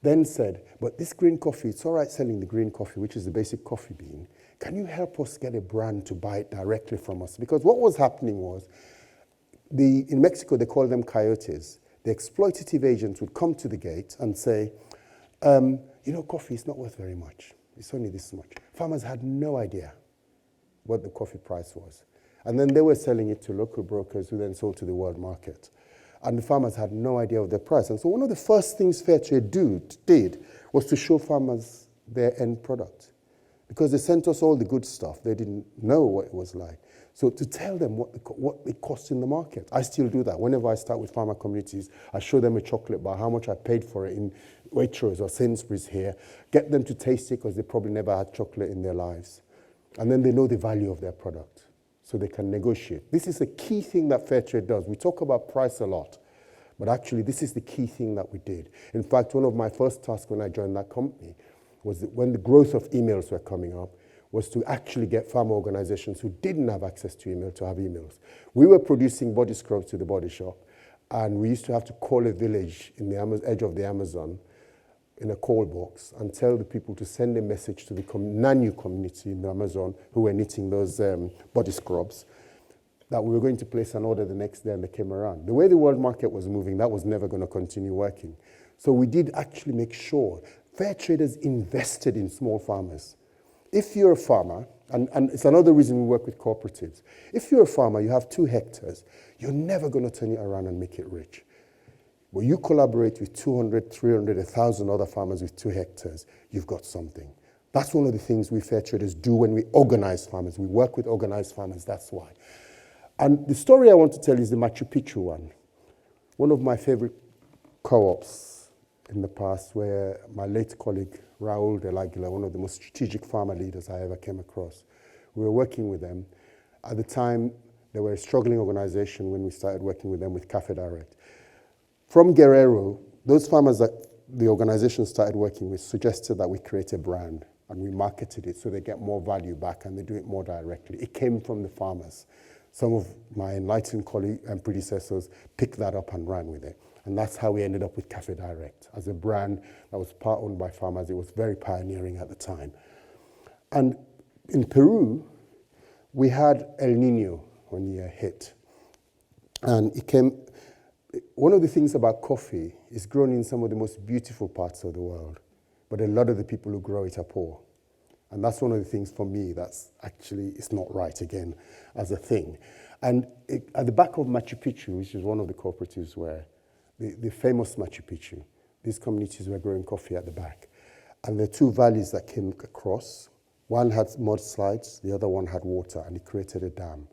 then said, but this green coffee, it's all right selling the green coffee, which is the basic coffee bean. Can you help us get a brand to buy it directly from us? Because what was happening was, in Mexico, they call them coyotes. The exploitative agents would come to the gate and say, coffee is not worth very much. It's only this much. Farmers had no idea what the coffee price was. And then they were selling it to local brokers who then sold to the world market. And the farmers had no idea of the price. And so one of the first things Fairtrade did was to show farmers their end product. Because they sent us all the good stuff. They didn't know what it was like. So to tell them what it costs in the market. I still do that. Whenever I start with farmer communities, I show them a chocolate bar, how much I paid for it in Waitrose or Sainsbury's here. Get them to taste it because they probably never had chocolate in their lives. And then they know the value of their product. So they can negotiate. This is a key thing that Fairtrade does. We talk about price a lot, but actually this is the key thing that we did. In fact, one of my first tasks when I joined that company was that when the growth of emails were coming up, was to actually get farmer organizations who didn't have access to email to have emails. We were producing body scrubs to the body shop, and we used to have to call a village in the edge of the Amazon in a call box and tell the people to send a message to the Nanyu community in the Amazon who were knitting those body scrubs that we were going to place an order the next day, and they came around. The way the world market was moving, that was never going to continue working. So we did actually make sure fair traders invested in small farmers. If you're a farmer, and it's another reason we work with cooperatives, if you're a farmer, you have 2 hectares, you're never going to turn it around and make it rich. But you collaborate with 200, 300, 1,000 other farmers with 2 hectares, you've got something. That's one of the things we fair traders do when we organize farmers. We work with organized farmers, that's why. And the story I want to tell is the Machu Picchu one. One of my favorite co-ops in the past, where my late colleague, Raul de Aguila, one of the most strategic farmer leaders I ever came across, we were working with them. At the time, they were a struggling organization when we started working with them with Cafe Direct. From Guerrero, those farmers that the organization started working with suggested that we create a brand, and we marketed it so they get more value back and they do it more directly. It came from the farmers. Some of my enlightened colleagues and predecessors picked that up and ran with it. And that's how we ended up with Cafe Direct. As a brand that was part owned by farmers, it was very pioneering at the time. And in Peru, we had El Nino one year hit. And it came, one of the things about coffee is grown in some of the most beautiful parts of the world, but a lot of the people who grow it are poor. And that's one of the things for me that's actually, it's not right again as a thing. And at the back of Machu Picchu, which is one of the cooperatives where, the famous Machu Picchu, these communities were growing coffee at the back. And there are two valleys that came across. One had mudslides, the other one had water, and it created a dam.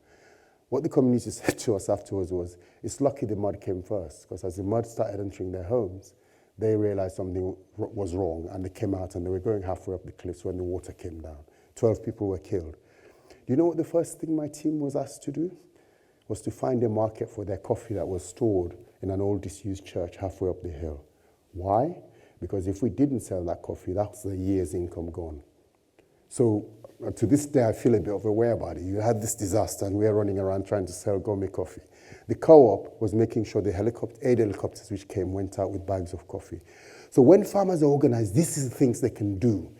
What the community said to us afterwards was, it's lucky the mud came first, because as the mud started entering their homes, they realized something was wrong, and they came out and they were going halfway up the cliffs when the water came down. 12 people were killed. Do you know what the first thing my team was asked to do? Was to find a market for their coffee that was stored in an old disused church halfway up the hill. Why? Because if we didn't sell that coffee, that's the year's income gone. So to this day, I feel a bit of a way about it. You had this disaster and we are running around trying to sell gourmet coffee. The co-op was making sure the aid helicopters which came went out with bags of coffee. So when farmers are organized, this is the things they can do.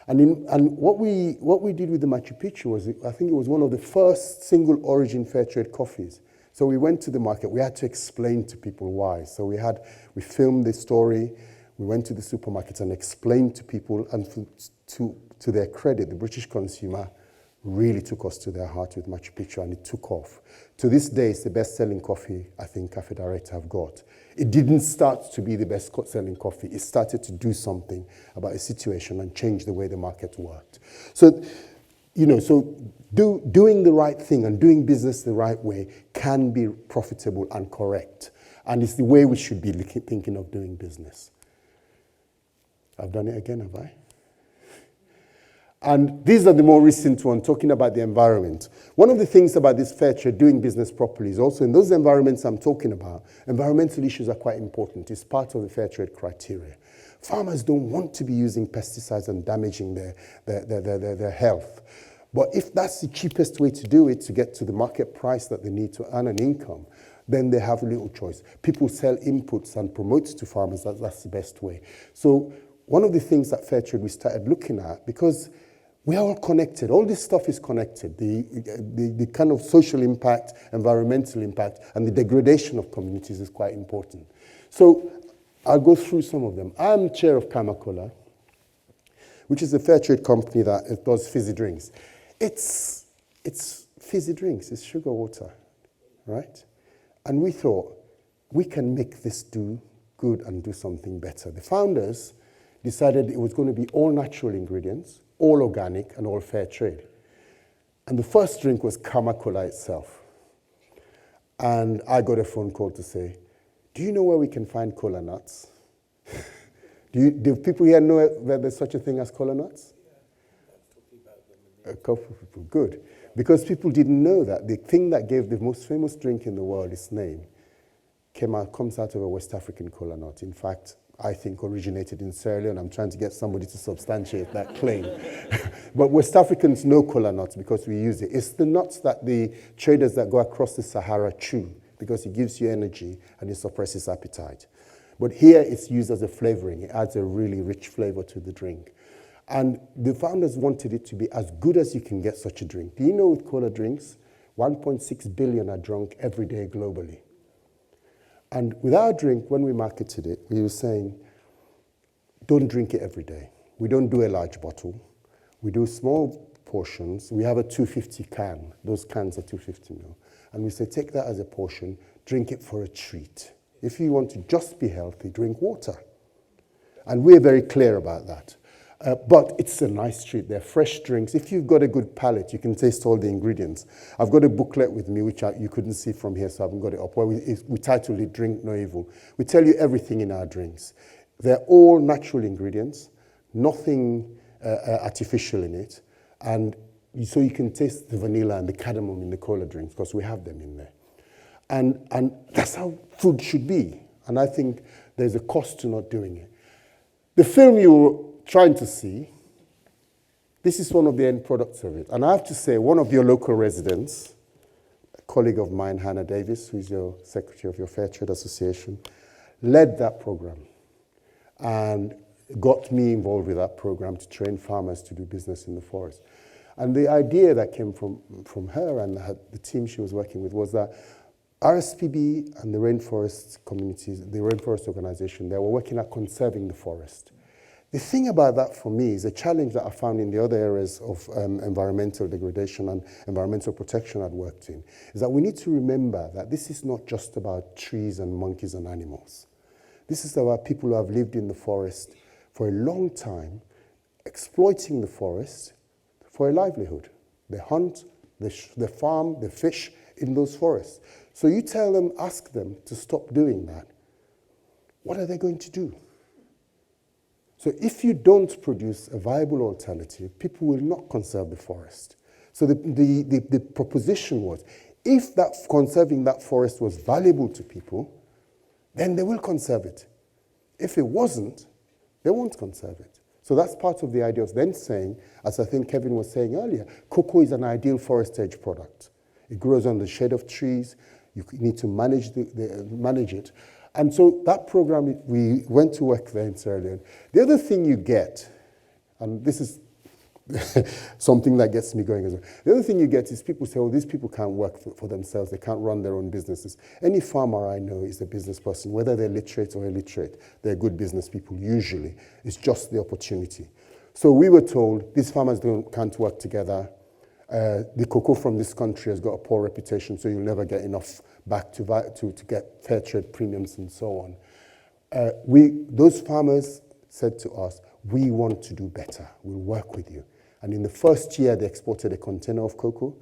And what we did with the Machu Picchu was, I think it was one of the first single origin fair trade coffees. So we went to the market, we had to explain to people why. So we filmed the story, we went to the supermarkets and explained to people, and to their credit, the British consumer really took us to their heart with Machu Picchu, and it took off. To this day, it's the best-selling coffee I think Cafe Director have got. It didn't start to be the best-selling coffee. It started to do something about a situation and change the way the market worked. So, doing the right thing and doing business the right way can be profitable and correct. And it's the way we should be thinking of doing business. I've done it again, have I? And these are the more recent ones, talking about the environment. One of the things about this fair trade, doing business properly, is also in those environments I'm talking about, environmental issues are quite important. It's part of the fair trade criteria. Farmers don't want to be using pesticides and damaging their health. But if that's the cheapest way to do it, to get to the market price that they need to earn an income, then they have little choice. People sell inputs and promote to farmers that that's the best way. So one of the things that fair trade we started looking at, because we are all connected. All this stuff is connected. The kind of social impact, environmental impact, and the degradation of communities is quite important. So I'll go through some of them. I'm chair of Kamakola, which is a fair trade company that does fizzy drinks. It's fizzy drinks. It's sugar water, right? And we thought, we can make this do good and do something better. The founders decided it was going to be all natural ingredients, all organic, and all fair trade. And the first drink was Kamakola itself. And I got a phone call to say, do you know where we can find kola nuts? Do people here know that there's such a thing as kola nuts? A couple of people, good. Because people didn't know that the thing that gave the most famous drink in the world its name comes out of a West African kola nut. In fact, I think originated in Sierra Leone. I'm trying to get somebody to substantiate that claim. But West Africans know kola nuts because we use it. It's the nuts that the traders that go across the Sahara chew because it gives you energy and it suppresses appetite. But here it's used as a flavoring. It adds a really rich flavor to the drink. And the founders wanted it to be as good as you can get such a drink. Do you know with cola drinks, 1.6 billion are drunk every day globally. And with our drink, when we marketed it, we were saying, don't drink it every day. We don't do a large bottle. We do small portions. We have a 250 can. Those cans are 250 ml. And we say, take that as a portion, drink it for a treat. If you want to just be healthy, drink water. And we're very clear about that. But it's a nice treat. They're fresh drinks. If you've got a good palate, you can taste all the ingredients. I've got a booklet with me, which you couldn't see from here, so I haven't got it up, where we titled it Drink No Evil. We tell you everything in our drinks. They're all natural ingredients, nothing artificial in it. And so you can taste the vanilla and the cardamom in the cola drinks, because we have them in there. And that's how food should be. And I think there's a cost to not doing it. The film you were trying to see, this is one of the end products of it. And I have to say, one of your local residents, a colleague of mine, Hannah Davis, who's your secretary of your Fair Trade Association, led that program and got me involved with that program to train farmers to do business in the forest. And the idea that came from her and the team she was working with was that RSPB and the rainforest communities, the rainforest organization, they were working at conserving the forest. The thing about that for me is a challenge that I found in the other areas of environmental degradation and environmental protection I'd worked in, is that we need to remember that this is not just about trees and monkeys and animals. This is about people who have lived in the forest for a long time, exploiting the forest for a livelihood. They hunt, they farm, they fish in those forests. So you tell them, ask them to stop doing that. What are they going to do? So if you don't produce a viable alternative, people will not conserve the forest. So the proposition was, if that conserving that forest was valuable to people, then they will conserve it. If it wasn't, they won't conserve it. So that's part of the idea of then saying, as I think Kevin was saying earlier, cocoa is an ideal forest edge product. It grows on the shade of trees. You need to manage it. And so that program, we went to work there in Sierra Leone. The other thing you get, and this is something that gets me going as well. The other thing you get is people say, oh, these people can't work for themselves. They can't run their own businesses. Any farmer I know is a business person, whether they're literate or illiterate. They're good business people, usually. It's just the opportunity. So we were told, these farmers can't work together. The cocoa from this country has got a poor reputation, so you'll never get enough back to get fair trade premiums and so on. Those farmers said to us, we want to do better. We'll work with you. And in the first year, they exported a container of cocoa.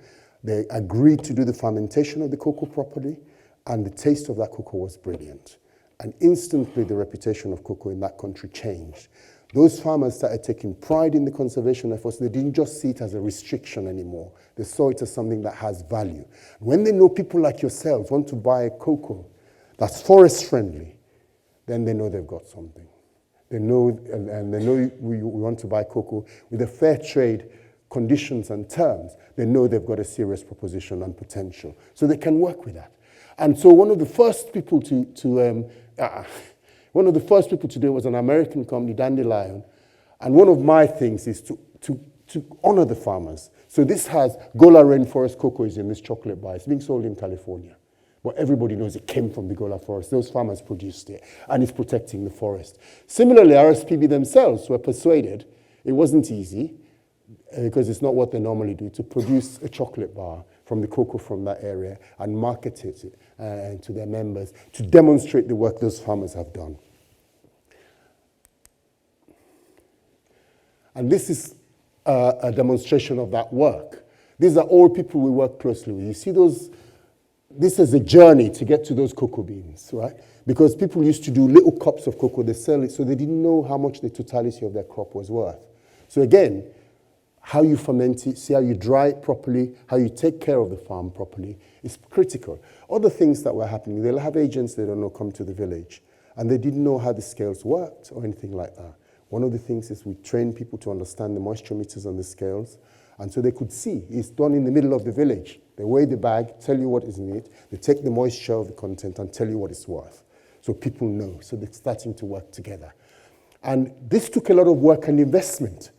They agreed to do the fermentation of the cocoa properly, and the taste of that cocoa was brilliant. And instantly, the reputation of cocoa in that country changed. Those farmers started taking pride in the conservation efforts. They didn't just see it as a restriction anymore. They saw it as something that has value. When they know people like yourselves want to buy cocoa that's forest friendly, then they know they've got something. They know, and they know we want to buy cocoa with a fair trade conditions and terms. They know they've got a serious proposition and potential. So they can work with that. And so one of the first people to do it was an American company, Dandelion. And one of my things is to honor the farmers. So this has Gola Rainforest cocoa is in this chocolate bar. It's being sold in California. But everybody knows it came from the Gola forest. Those farmers produced it, and it's protecting the forest. Similarly, RSPB themselves were persuaded, it wasn't easy, because it's not what they normally do, to produce a chocolate bar from the cocoa from that area and market it to their members to demonstrate the work those farmers have done. And this is a demonstration of that work. These are all people we work closely with. You see those, this is a journey to get to those cocoa beans, right? Because people used to do little cups of cocoa, they sell it, so they didn't know how much the totality of their crop was worth. So again, how you ferment it, see how you dry it properly, how you take care of the farm properly is critical. Other things that were happening, they'll have agents they don't know come to the village, and they didn't know how the scales worked or anything like that. One of the things is we train people to understand the moisture meters on the scales, and so they could see. It's done in the middle of the village. They weigh the bag, tell you what is in it, they take the moisture of the content and tell you what it's worth. So people know, so they're starting to work together. And this took a lot of work and investment.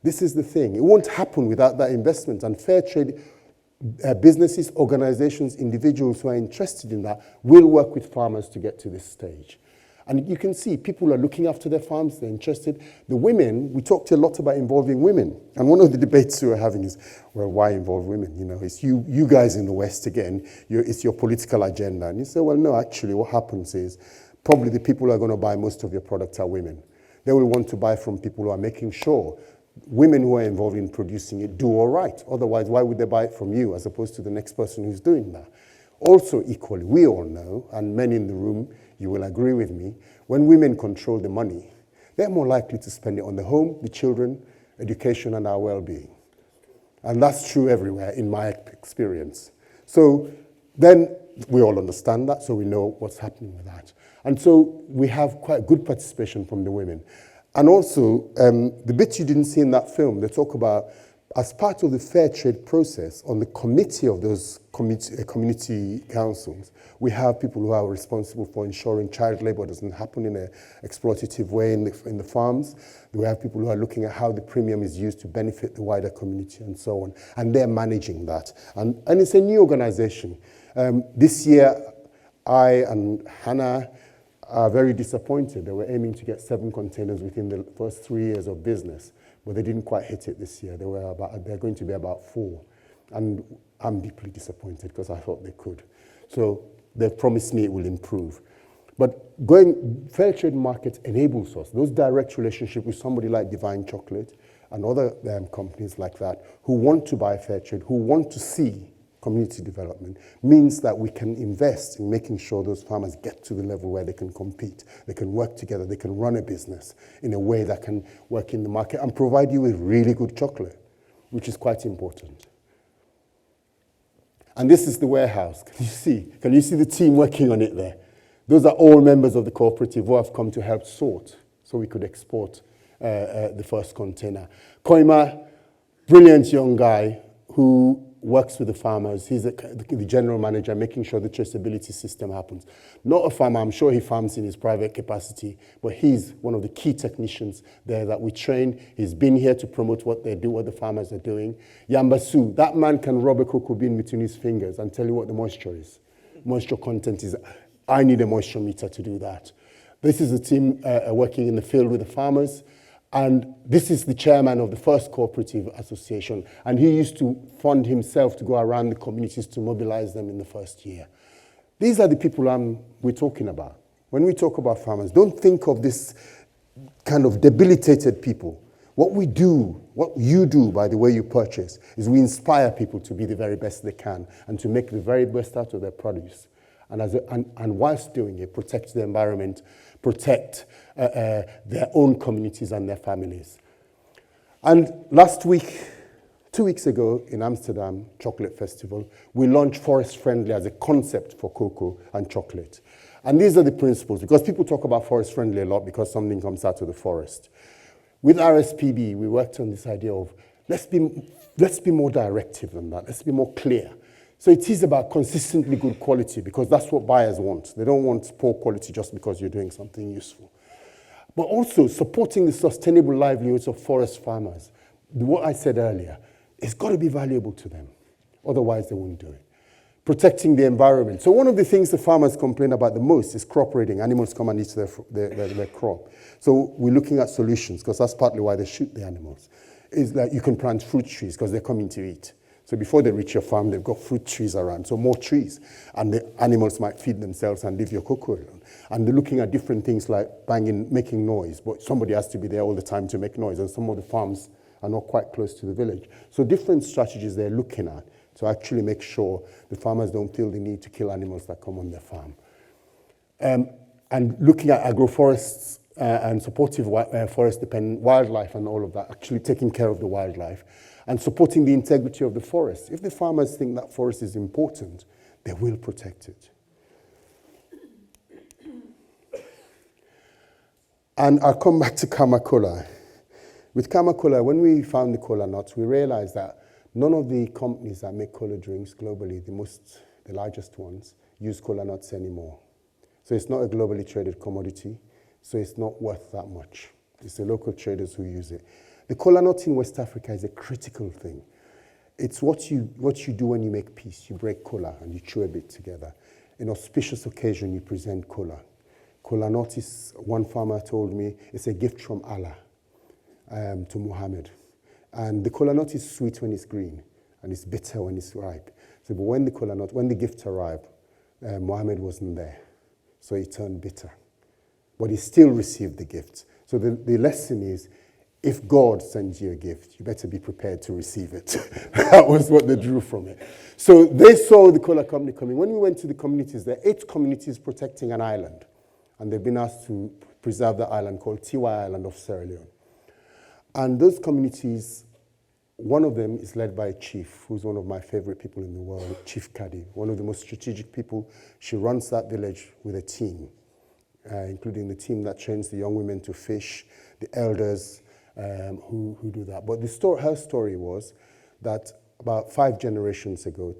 This is the thing. It won't happen without that investment. And fair trade businesses, organizations, individuals who are interested in that will work with farmers to get to this stage. And you can see people are looking after their farms, they're interested. The women, we talked a lot about involving women. And one of the debates we were having is, well, why involve women? You know, it's you guys in the West again, it's your political agenda. And you say, well, no, actually what happens is probably the people who are going to buy most of your products are women. They will want to buy from people who are making sure women who are involved in producing it do all right. Otherwise, why would they buy it from you as opposed to the next person who's doing that? Also equally, we all know, and many in the room, you will agree with me, when women control the money, they're more likely to spend it on the home, the children, education, and our well-being. And that's true everywhere in my experience. So then we all understand that, so we know what's happening with that. And so we have quite good participation from the women. And also, the bit you didn't see in that film, they talk about as part of the fair trade process, on the committee of those community councils, we have people who are responsible for ensuring child labor doesn't happen in an exploitative way in the farms. We have people who are looking at how the premium is used to benefit the wider community and so on. And they're managing that. And it's a new organization. This year, I and Hannah are very disappointed. They were aiming to get 7 containers within the first 3 years of business, but they didn't quite hit it this year. They're going to be about 4. And I'm deeply disappointed because I thought they could. So they've promised me it will improve. But fair trade market enables us, those direct relationships with somebody like Divine Chocolate and other companies like that who want to buy fair trade, who want to see community development, means that we can invest in making sure those farmers get to the level where they can compete, they can work together, they can run a business in a way that can work in the market and provide you with really good chocolate, which is quite important. And this is the warehouse. Can you see the team working on it there? Those are all members of the cooperative who have come to help sort so we could export the first container. Koima, brilliant young guy who works with the farmers. He's the general manager, making sure the traceability system happens. Not a farmer, I'm sure he farms in his private capacity, but he's one of the key technicians there that we train. He's been here to promote what they do, what the farmers are doing. Yambasu, that man can rub a cocoa bean between his fingers and tell you what the moisture is. Moisture content is, I need a moisture meter to do that. This is a team working in the field with the farmers. And this is the chairman of the first cooperative association. And he used to fund himself to go around the communities to mobilize them in the first year. These are the people we're talking about. When we talk about farmers, don't think of this kind of debilitated people. What we do, what you do by the way you purchase, is we inspire people to be the very best they can and to make the very best out of their produce. And whilst doing it, protect the environment, protect their own communities and their families. And last week, 2 weeks ago in Amsterdam Chocolate Festival, we launched Forest Friendly as a concept for cocoa and chocolate. And these are the principles, because people talk about Forest Friendly a lot because something comes out of the forest. With RSPB, we worked on this idea of let's be more directive than that, let's be more clear. So it is about consistently good quality because that's what buyers want. They don't want poor quality just because you're doing something useful. But also supporting the sustainable livelihoods of forest farmers. What I said earlier, it's got to be valuable to them. Otherwise, they won't do it. Protecting the environment. So one of the things the farmers complain about the most is crop raiding. Animals come and eat their crop. So we're looking at solutions because that's partly why they shoot the animals. Is that you can plant fruit trees because they're coming to eat. So before they reach your farm, they've got fruit trees around, so more trees. And the animals might feed themselves and leave your cocoa alone. And they're looking at different things like making noise, but somebody has to be there all the time to make noise, and some of the farms are not quite close to the village. So different strategies they're looking at to actually make sure the farmers don't feel the need to kill animals that come on their farm. And looking at agroforests and supportive forest-dependent wildlife and all of that, actually taking care of the wildlife. And supporting the integrity of the forest. If the farmers think that forest is important, they will protect it. And I'll come back to Kamakola. With Kamakola, when we found the cola nuts, we realized that none of the companies that make cola drinks globally, the largest ones, use cola nuts anymore. So it's not a globally traded commodity, so it's not worth that much. It's the local traders who use it. The cola nut in West Africa is a critical thing. It's what you do when you make peace. You break cola and you chew a bit together. In auspicious occasion, you present cola. Cola nut is, one farmer told me, it's a gift from Allah to Muhammad. And the cola nut is sweet when it's green and it's bitter when it's ripe. So, but when the gift arrived, Muhammad wasn't there. So it turned bitter. But he still received the gift. So the lesson is, if God sends you a gift, you better be prepared to receive it. That was what they drew from it. So they saw the cola company coming. When we went to the communities, there are 8 communities protecting an island. And they've been asked to preserve the island called Tiwa Island of Sierra Leone. And those communities, one of them is led by a chief, who's one of my favorite people in the world, Chief Kadi, one of the most strategic people. She runs that village with a team, including the team that trains the young women to fish, the elders, who do that. But her story was that about 5 generations ago,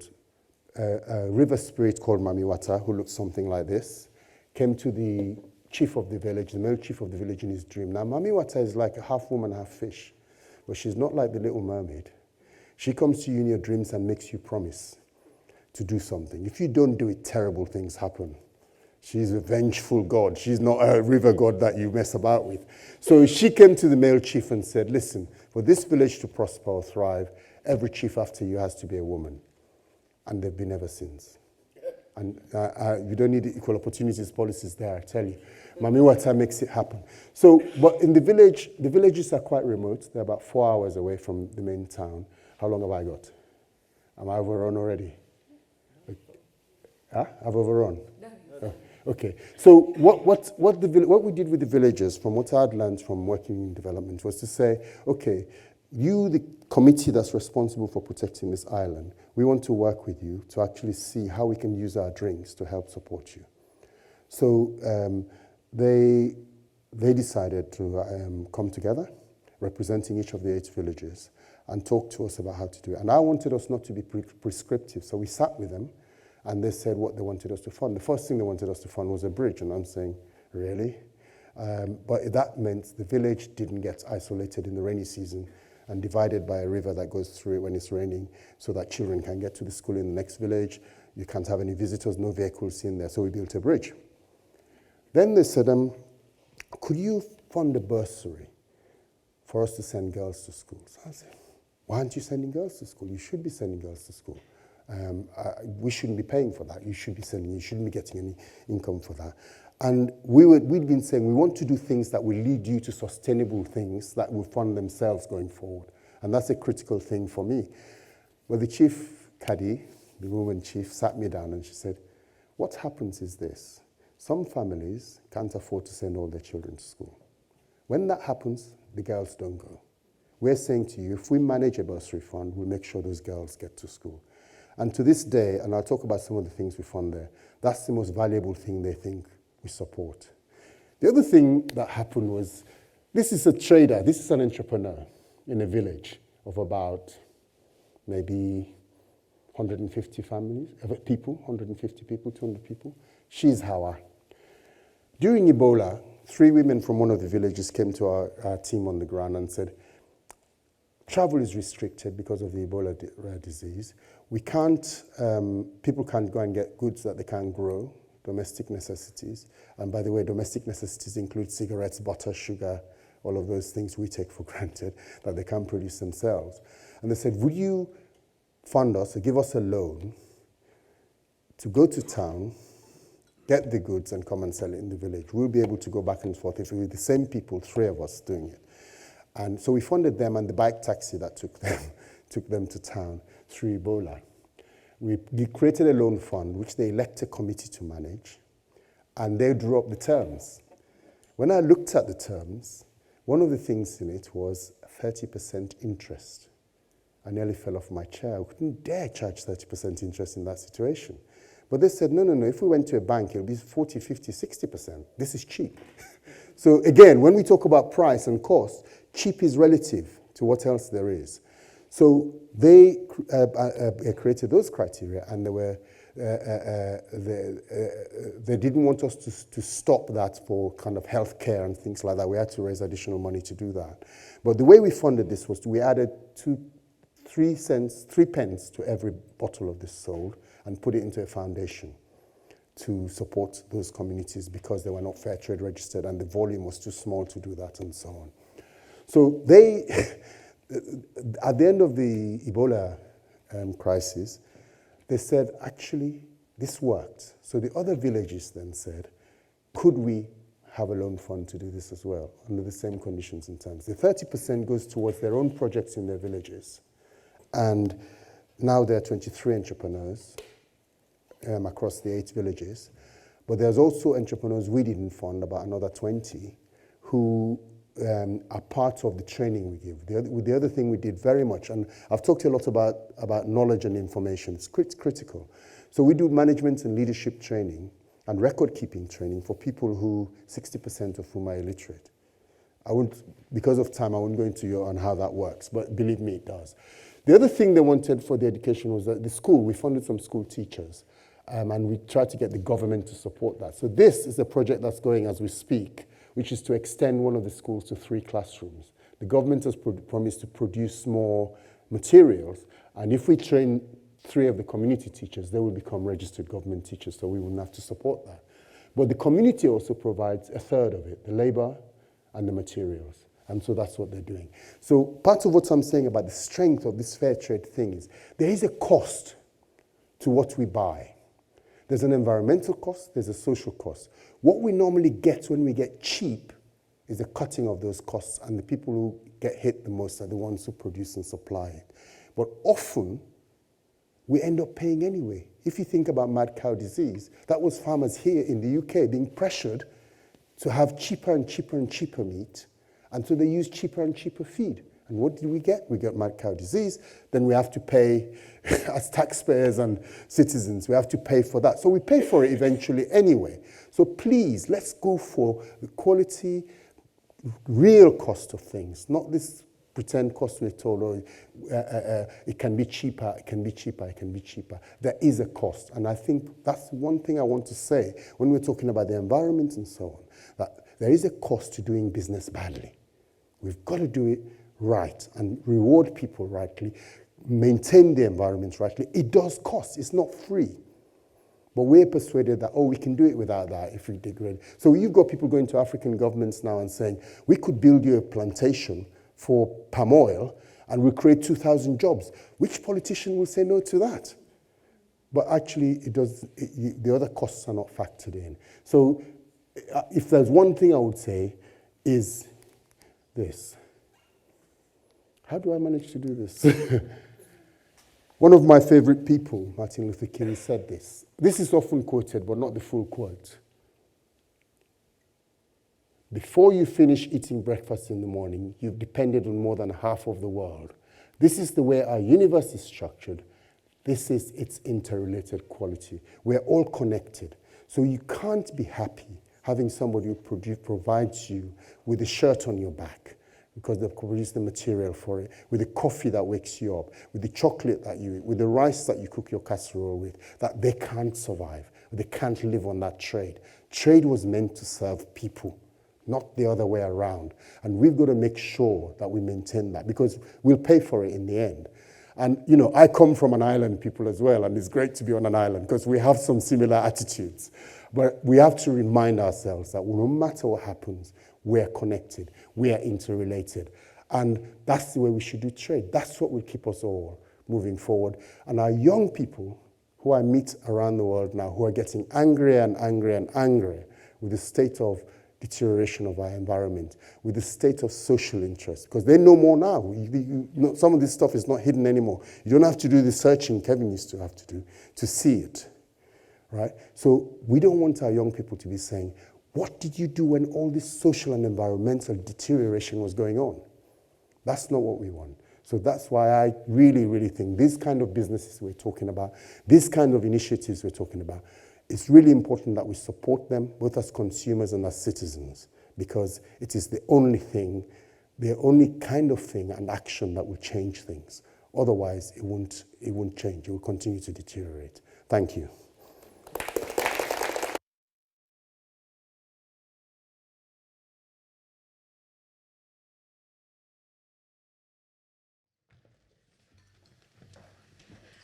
a river spirit called Mamiwata, who looked something like this, came to the chief of the village, the male chief of the village, in his dream. Now, Mamiwata is like a half woman, half fish, but she's not like the Little Mermaid. She comes to you in your dreams and makes you promise to do something. If you don't do it, terrible things happen. She's a vengeful god. She's not a river god that you mess about with. So she came to the male chief and said, listen, for this village to prosper or thrive, every chief after you has to be a woman. And they've been ever since. And you don't need the equal opportunities policies there, I tell you. Mamiwata makes it happen. So, but in the village, the villages are quite remote. They're about 4 hours away from the main town. How long have I got? Am I overrun already? Huh? I've overrun? No. Oh, okay. So what we did with the villagers, from what I'd learned from working in development, was to say, okay, you, the committee that's responsible for protecting this island, we want to work with you to actually see how we can use our drinks to help support you. So they decided to come together, representing each of the 8 villages, and talk to us about how to do it. And I wanted us not to be prescriptive, so we sat with them, and they said what they wanted us to fund. The first thing they wanted us to fund was a bridge, and I'm saying, really? But that meant the village didn't get isolated in the rainy season and divided by a river that goes through it when it's raining, so that children can get to the school in the next village. You can't have any visitors, no vehicles in there, so we built a bridge. Then they said, could you fund a bursary for us to send girls to school? So I said, why aren't you sending girls to school? You should be sending girls to school. We shouldn't be paying for that. You shouldn't be getting any income for that. And we'd been saying we want to do things that will lead you to sustainable things that will fund themselves going forward. And that's a critical thing for me. Well, the chief Kadi, the woman chief, sat me down and she said, what happens is this. Some families can't afford to send all their children to school. When that happens, the girls don't go. We're saying to you, if we manage a bursary fund, we'll make sure those girls get to school. And to this day, and I'll talk about some of the things we fund there, that's the most valuable thing they think we support. The other thing that happened was, this is a trader, this is an entrepreneur in a village of about maybe 150 families, people, 150 people, 200 people. She's Hawa. During Ebola, 3 women from one of the villages came to our team on the ground and said, travel is restricted because of the Ebola disease. We can't, people can't go and get goods that they can't grow, domestic necessities. And by the way, domestic necessities include cigarettes, butter, sugar, all of those things we take for granted that they can't produce themselves. And they said, would you fund us or give us a loan to go to town, get the goods and come and sell it in the village? We'll be able to go back and forth if we were the same people, 3 of us doing it. And so we funded them and the bike taxi that took them to town through Ebola. We created a loan fund, which they elect a committee to manage, and they drew up the terms. When I looked at the terms, one of the things in it was 30% interest. I nearly fell off my chair. I couldn't dare charge 30% interest in that situation. But they said, no, if we went to a bank, it'll be 40, 50, 60%. This is cheap. So again, when we talk about price and cost, cheap is relative to what else there is. So they created those criteria, and they didn't want us to stop that for kind of healthcare and things like that. We had to raise additional money to do that. But the way we funded this was we added 3 pence to every bottle of this sold and put it into a foundation to support those communities because they were not fair trade registered and the volume was too small to do that and so on. So they, at the end of the Ebola crisis, they said, actually, this worked. So the other villages then said, could we have a loan fund to do this as well, under the same conditions and terms? The 30% goes towards their own projects in their villages. And now there are 23 entrepreneurs across the 8 villages. But there's also entrepreneurs we didn't fund, about another 20, who are part of the training we give. The other thing we did very much, and I've talked a lot about knowledge and information, it's critical. So we do management and leadership training and record-keeping training for people who 60% of whom are illiterate. Because of time, I won't go into you on how that works, but believe me, it does. The other thing they wanted for the education was that the school, we funded some school teachers, and we tried to get the government to support that. So this is a project that's going as we speak, which is to extend one of the schools to 3 classrooms. The government has promised to produce more materials, and if we train 3 of the community teachers, they will become registered government teachers, so we wouldn't have to support that. But the community also provides a third of it, the labor and the materials. And so that's what they're doing. So part of what I'm saying about the strength of this fair trade thing is there is a cost to what we buy. There's an environmental cost, there's a social cost. What we normally get when we get cheap is a cutting of those costs, and the people who get hit the most are the ones who produce and supply it. But often, we end up paying anyway. If you think about mad cow disease, that was farmers here in the UK being pressured to have cheaper and cheaper and cheaper meat, and so they use cheaper and cheaper feed. And what did we get? We got mad cow disease. Then we have to pay, as taxpayers and citizens, we have to pay for that. So we pay for it eventually anyway. So please, let's go for the quality, real cost of things, not this pretend cost we're told, oh, it can be cheaper, it can be cheaper, it can be cheaper. There is a cost. And I think that's one thing I want to say when we're talking about the environment and so on, that there is a cost to doing business badly. We've got to do it right and reward people rightly, maintain the environment rightly. It does cost, it's not free. But we're persuaded that, oh, we can do it without that if we degrade. So you've got people going to African governments now and saying, we could build you a plantation for palm oil and we'll create 2,000 jobs. Which politician will say no to that? But actually, the other costs are not factored in. So if there's one thing I would say is this. How do I manage to do this? One of my favorite people, Martin Luther King, said this. This is often quoted, but not the full quote. Before you finish eating breakfast in the morning, you've depended on more than half of the world. This is the way our universe is structured. This is its interrelated quality. We're all connected. So you can't be happy having somebody who provides you with a shirt on your back, because they've produced the material for it, with the coffee that wakes you up, with the chocolate that you eat, with the rice that you cook your casserole with, that they can't survive. They can't live on that trade. Trade was meant to serve people, not the other way around. And we've got to make sure that we maintain that, because we'll pay for it in the end. And, you know, I come from an island people as well, and it's great to be on an island because we have some similar attitudes. But we have to remind ourselves that no matter what happens, we're connected, we are interrelated. And that's the way we should do trade. That's what will keep us all moving forward. And our young people who I meet around the world now, who are getting angrier and angrier and angrier with the state of deterioration of our environment, with the state of social interest, because they know more now. You know, some of this stuff is not hidden anymore. You don't have to do the searching Kevin used to have to do to see it, right? So we don't want our young people to be saying, what did you do when all this social and environmental deterioration was going on? That's not what we want. So that's why I really, really think these kind of businesses we're talking about, these kind of initiatives we're talking about, it's really important that we support them, both as consumers and as citizens, because it is the only thing, the only kind of thing and action that will change things. Otherwise, it won't change. It will continue to deteriorate. Thank you.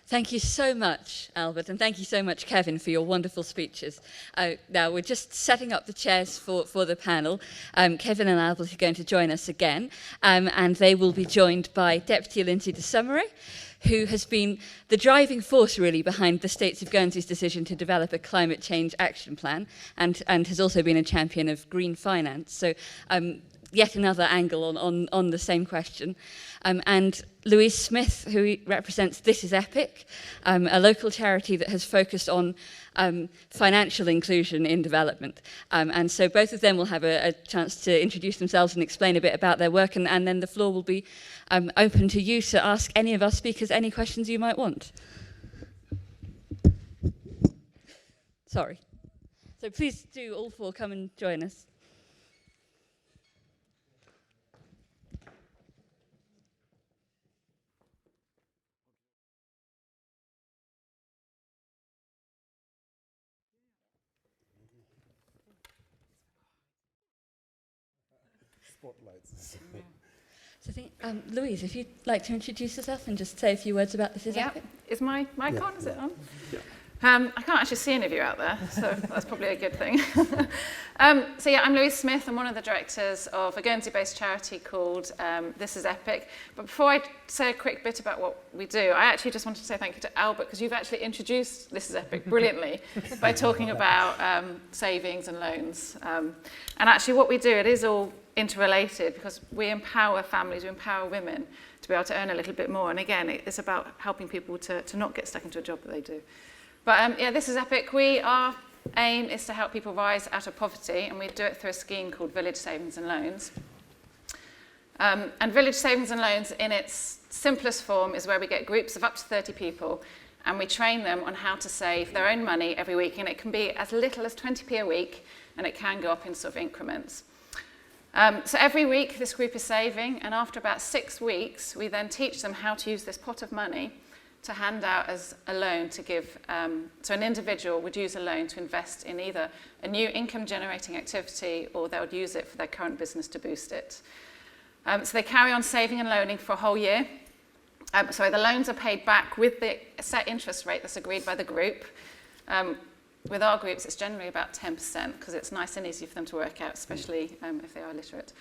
Thank you so much, Albert, and thank you so much, Kevin, for your wonderful speeches. Now, we're just setting up the chairs for the panel. Kevin and Albert are going to join us again, and they will be joined by Deputy Lindsay de Summeray, who has been the driving force, really, behind the States of Guernsey's decision to develop a climate change action plan, and has also been a champion of green finance. So yet another angle on the same question. And Louise Smith, who represents This Is Epic, a local charity that has focused on financial inclusion in development. And so both of them will have a chance to introduce themselves and explain a bit about their work, and then the floor will be open to you to ask any of our speakers any questions you might want. Sorry. So please do all four come and join us. spotlights. So I think, Louise, if you'd like to introduce yourself and just say a few words about This Is Epic. Is my mic Yeah. on? Is it on? Yeah. I can't actually see any of you out there, so that's probably a good thing. So yeah, I'm Louise Smith. I'm one of the directors of a Guernsey-based charity called This Is Epic. But before I say a quick bit about what we do, I actually just wanted to say thank you to Albert, because you've actually introduced This Is Epic brilliantly by talking about savings and loans. And actually what we do, it is all interrelated, because we empower families, we empower women to be able to earn a little bit more. And again, it's about helping people to not get stuck into a job that they do. But yeah, This Is Epic. Our aim is to help people rise out of poverty, and we do it through a scheme called Village Savings and Loans. And Village Savings and Loans, in its simplest form, is where we get groups of up to 30 people, and we train them on how to save their own money every week. And it can be as little as 20p a week, and it can go up in sort of increments. So every week, this group is saving, and after about 6 weeks, we then teach them how to use this pot of money to hand out as a loan to give. So an individual would use a loan to invest in either a new income-generating activity, or they would use it for their current business to boost it. So they carry on saving and loaning for a whole year. So the loans are paid back with the set interest rate that's agreed by the group. With our groups, it's generally about 10%, because it's nice and easy for them to work out, especially if they are illiterate.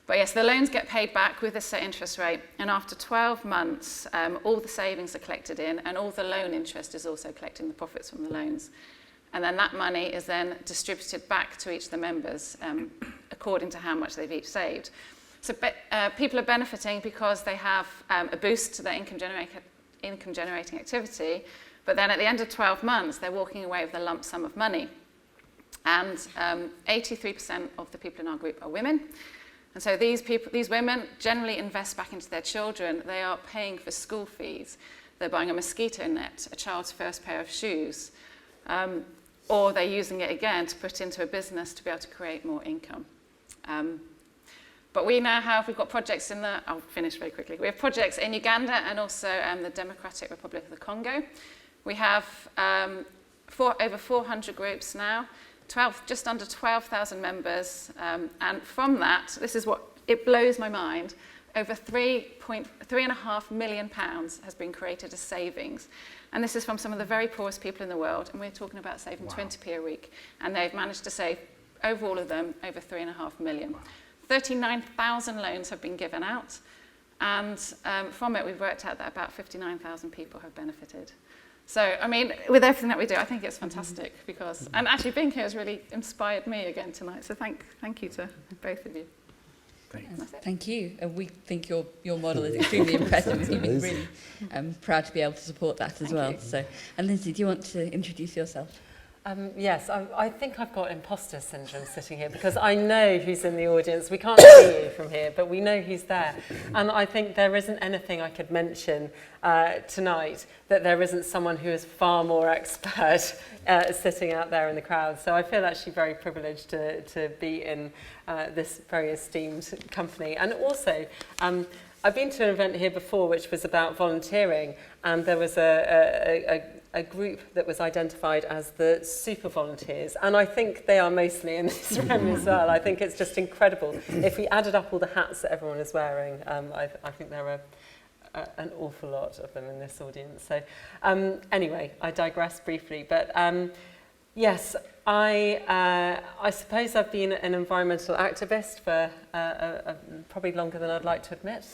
But yes, the loans get paid back with a set interest rate, and after 12 months, all the savings are collected in, and all the loan interest is also collecting the profits from the loans. And then that money is then distributed back to each of the members according to how much they've each saved. So people are benefiting because they have a boost to their income-generating activity, but then at the end of 12 months, they're walking away with a lump sum of money. And 83% of the people in our group are women. And so these women generally invest back into their children. They are paying for school fees. They're buying a mosquito net, a child's first pair of shoes, or they're using it again to put into a business to be able to create more income. But we've got projects I'll finish very quickly. We have projects in Uganda and also the Democratic Republic of the Congo. We have over 400 groups now, just under 12,000 members, and from that, it blows my mind, over £3.5 million has been created as savings. And this is from some of the very poorest people in the world, and we're talking about saving 20p a week, and they've managed to save, over all of them, over £3.5 million. 39,000 loans have been given out, and from it we've worked out that about 59,000 people have benefited. So, I mean, with everything that we do, I think it's fantastic, because, and actually being here has really inspired me again tonight, so thank you to both of you. Thank you. And we think your model is extremely impressive, and you've been really proud to be able to support that as well. So, and Lindsay, do you want to introduce yourself? Yes, I think I've got imposter syndrome sitting here, because I know who's in the audience. We can't see you from here, but we know who's there. And I think there isn't anything I could mention tonight that there isn't someone who is far more expert sitting out there in the crowd. So I feel actually very privileged to be in this very esteemed company. And also, I've been to an event here before which was about volunteering, and there was a group that was identified as the super volunteers, and I think they are mostly in this room as well. I think it's just incredible. If we added up all the hats that everyone is wearing, I think there are an awful lot of them in this audience. So anyway, I digress briefly, but yes, I suppose I've been an environmental activist for probably longer than I'd like to admit,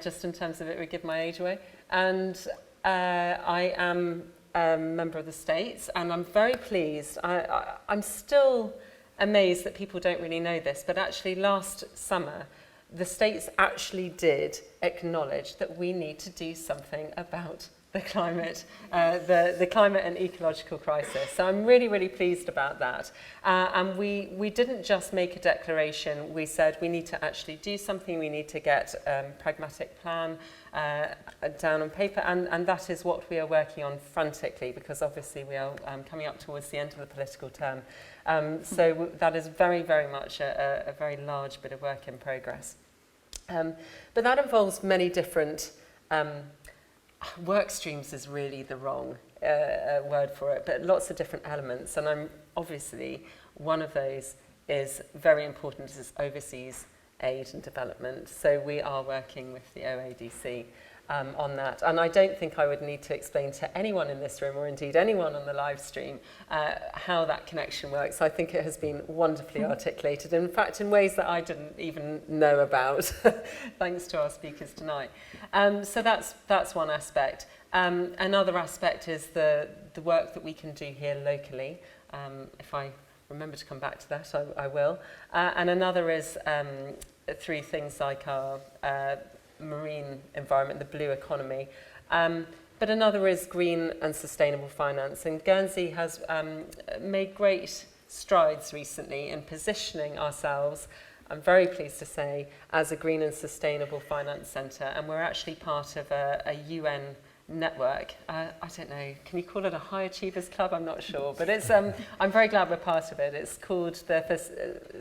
just in terms of it would give my age away. And I am a member of the States, and I'm very pleased. I'm still amazed that people don't really know this, but actually last summer, the States actually did acknowledge that we need to do something about the climate, the climate and ecological crisis. So I'm really, really pleased about that. And we didn't just make a declaration. We said we need to actually do something. We need to get a pragmatic plan down on paper. And that is what we are working on frantically, because obviously we are coming up towards the end of the political term. So that is very, very much a very large bit of work in progress. But that involves many different work streams is really the wrong word for it, but lots of different elements. And I'm obviously one of those is very important as overseas aid and development. So we are working with the OADC on that. And I don't think I would need to explain to anyone in this room, or indeed anyone on the live stream, how that connection works. I think it has been wonderfully articulated, in fact, in ways that I didn't even know about, thanks to our speakers tonight. So that's one aspect. Another aspect is the work that we can do here locally. If I remember to come back to that, I will. And another is through things like our marine environment, the blue economy. But another is green and sustainable finance. And Guernsey has made great strides recently in positioning ourselves, I'm very pleased to say, as a green and sustainable finance centre. And we're actually part of a UN network. I don't know, can you call it a High Achievers Club? I'm not sure, but it's. I'm very glad we're part of it. It's called the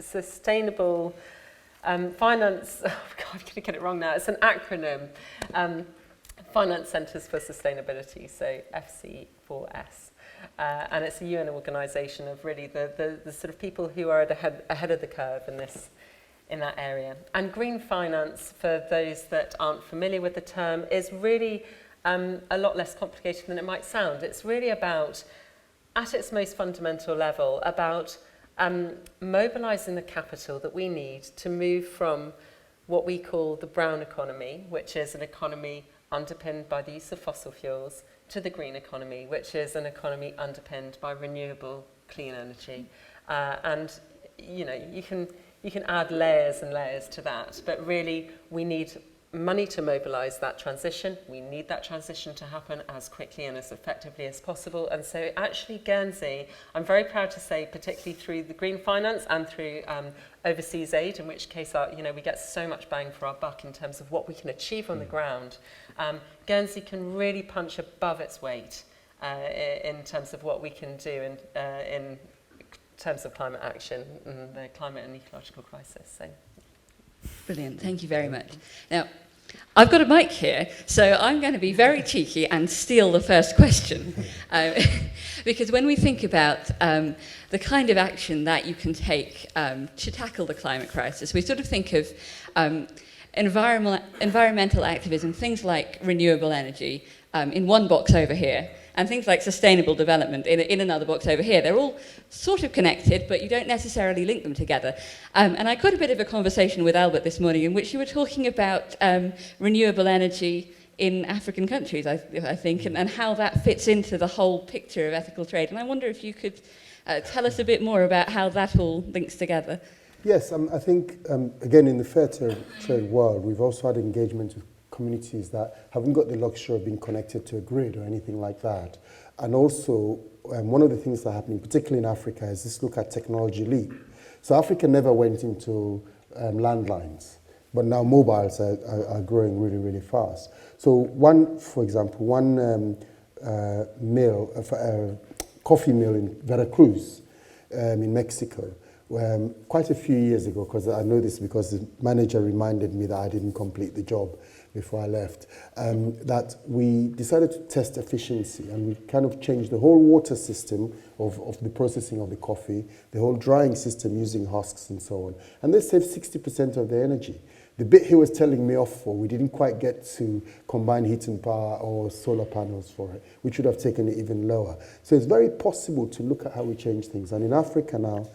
Sustainable Finance. Oh God, I'm going to get it wrong now. It's an acronym. Finance Centres for Sustainability, so FC4S. And it's a UN organisation of really the sort of people who are ahead of the curve in that area. And green finance, for those that aren't familiar with the term, is really a lot less complicated than it might sound. It's really about, at its most fundamental level, about mobilising the capital that we need to move from what we call the brown economy, which is an economy underpinned by the use of fossil fuels, to the green economy, which is an economy underpinned by renewable clean energy. And you know, you can add layers and layers to that, but really we need money to mobilise that transition. We need that transition to happen as quickly and as effectively as possible. And so actually Guernsey, I'm very proud to say, particularly through the green finance and through overseas aid, in which case we get so much bang for our buck in terms of what we can achieve on the ground. Guernsey can really punch above its weight in terms of what we can do in terms of climate action and the climate and ecological crisis. So. Brilliant, thank you very much. Now, I've got a mic here, so I'm going to be very cheeky and steal the first question. Because when we think about the kind of action that you can take to tackle the climate crisis, we sort of think of environmental activism, things like renewable energy in one box over here, and things like sustainable development in another box over here. They're all sort of connected, but you don't necessarily link them together. And I got a bit of a conversation with Albert this morning in which you were talking about renewable energy in African countries, I think, and how that fits into the whole picture of ethical trade. And I wonder if you could tell us a bit more about how that all links together. Yes, I think, again, in the fair trade world, we've also had engagement with communities that haven't got the luxury of being connected to a grid or anything like that. And also, one of the things that are happening, particularly in Africa, is this look at technology leap. So Africa never went into landlines, but now mobiles are growing really, really fast. So for example, one coffee mill in Veracruz in Mexico, quite a few years ago, because I know this because the manager reminded me that I didn't complete the job before I left, that we decided to test efficiency, and we kind of changed the whole water system of the processing of the coffee, the whole drying system using husks and so on. And they saved 60% of the energy. The bit he was telling me off for, we didn't quite get to combined heat and power or solar panels for it, which would have taken it even lower. So it's very possible to look at how we change things. And in Africa now,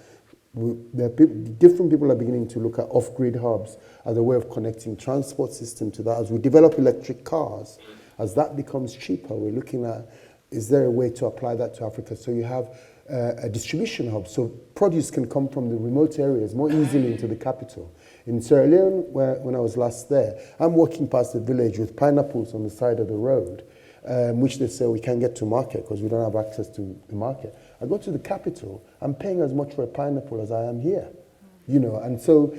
different people are beginning to look at off-grid hubs as a way of connecting transport system to that. As we develop electric cars, as that becomes cheaper, we're looking at, is there a way to apply that to Africa? So you have a distribution hub, so produce can come from the remote areas more easily into the capital. In Sierra Leone, when I was last there, I'm walking past the village with pineapples on the side of the road, which they say we can't get to market because we don't have access to the market. I go to the capital, I'm paying as much for a pineapple as I am here, and so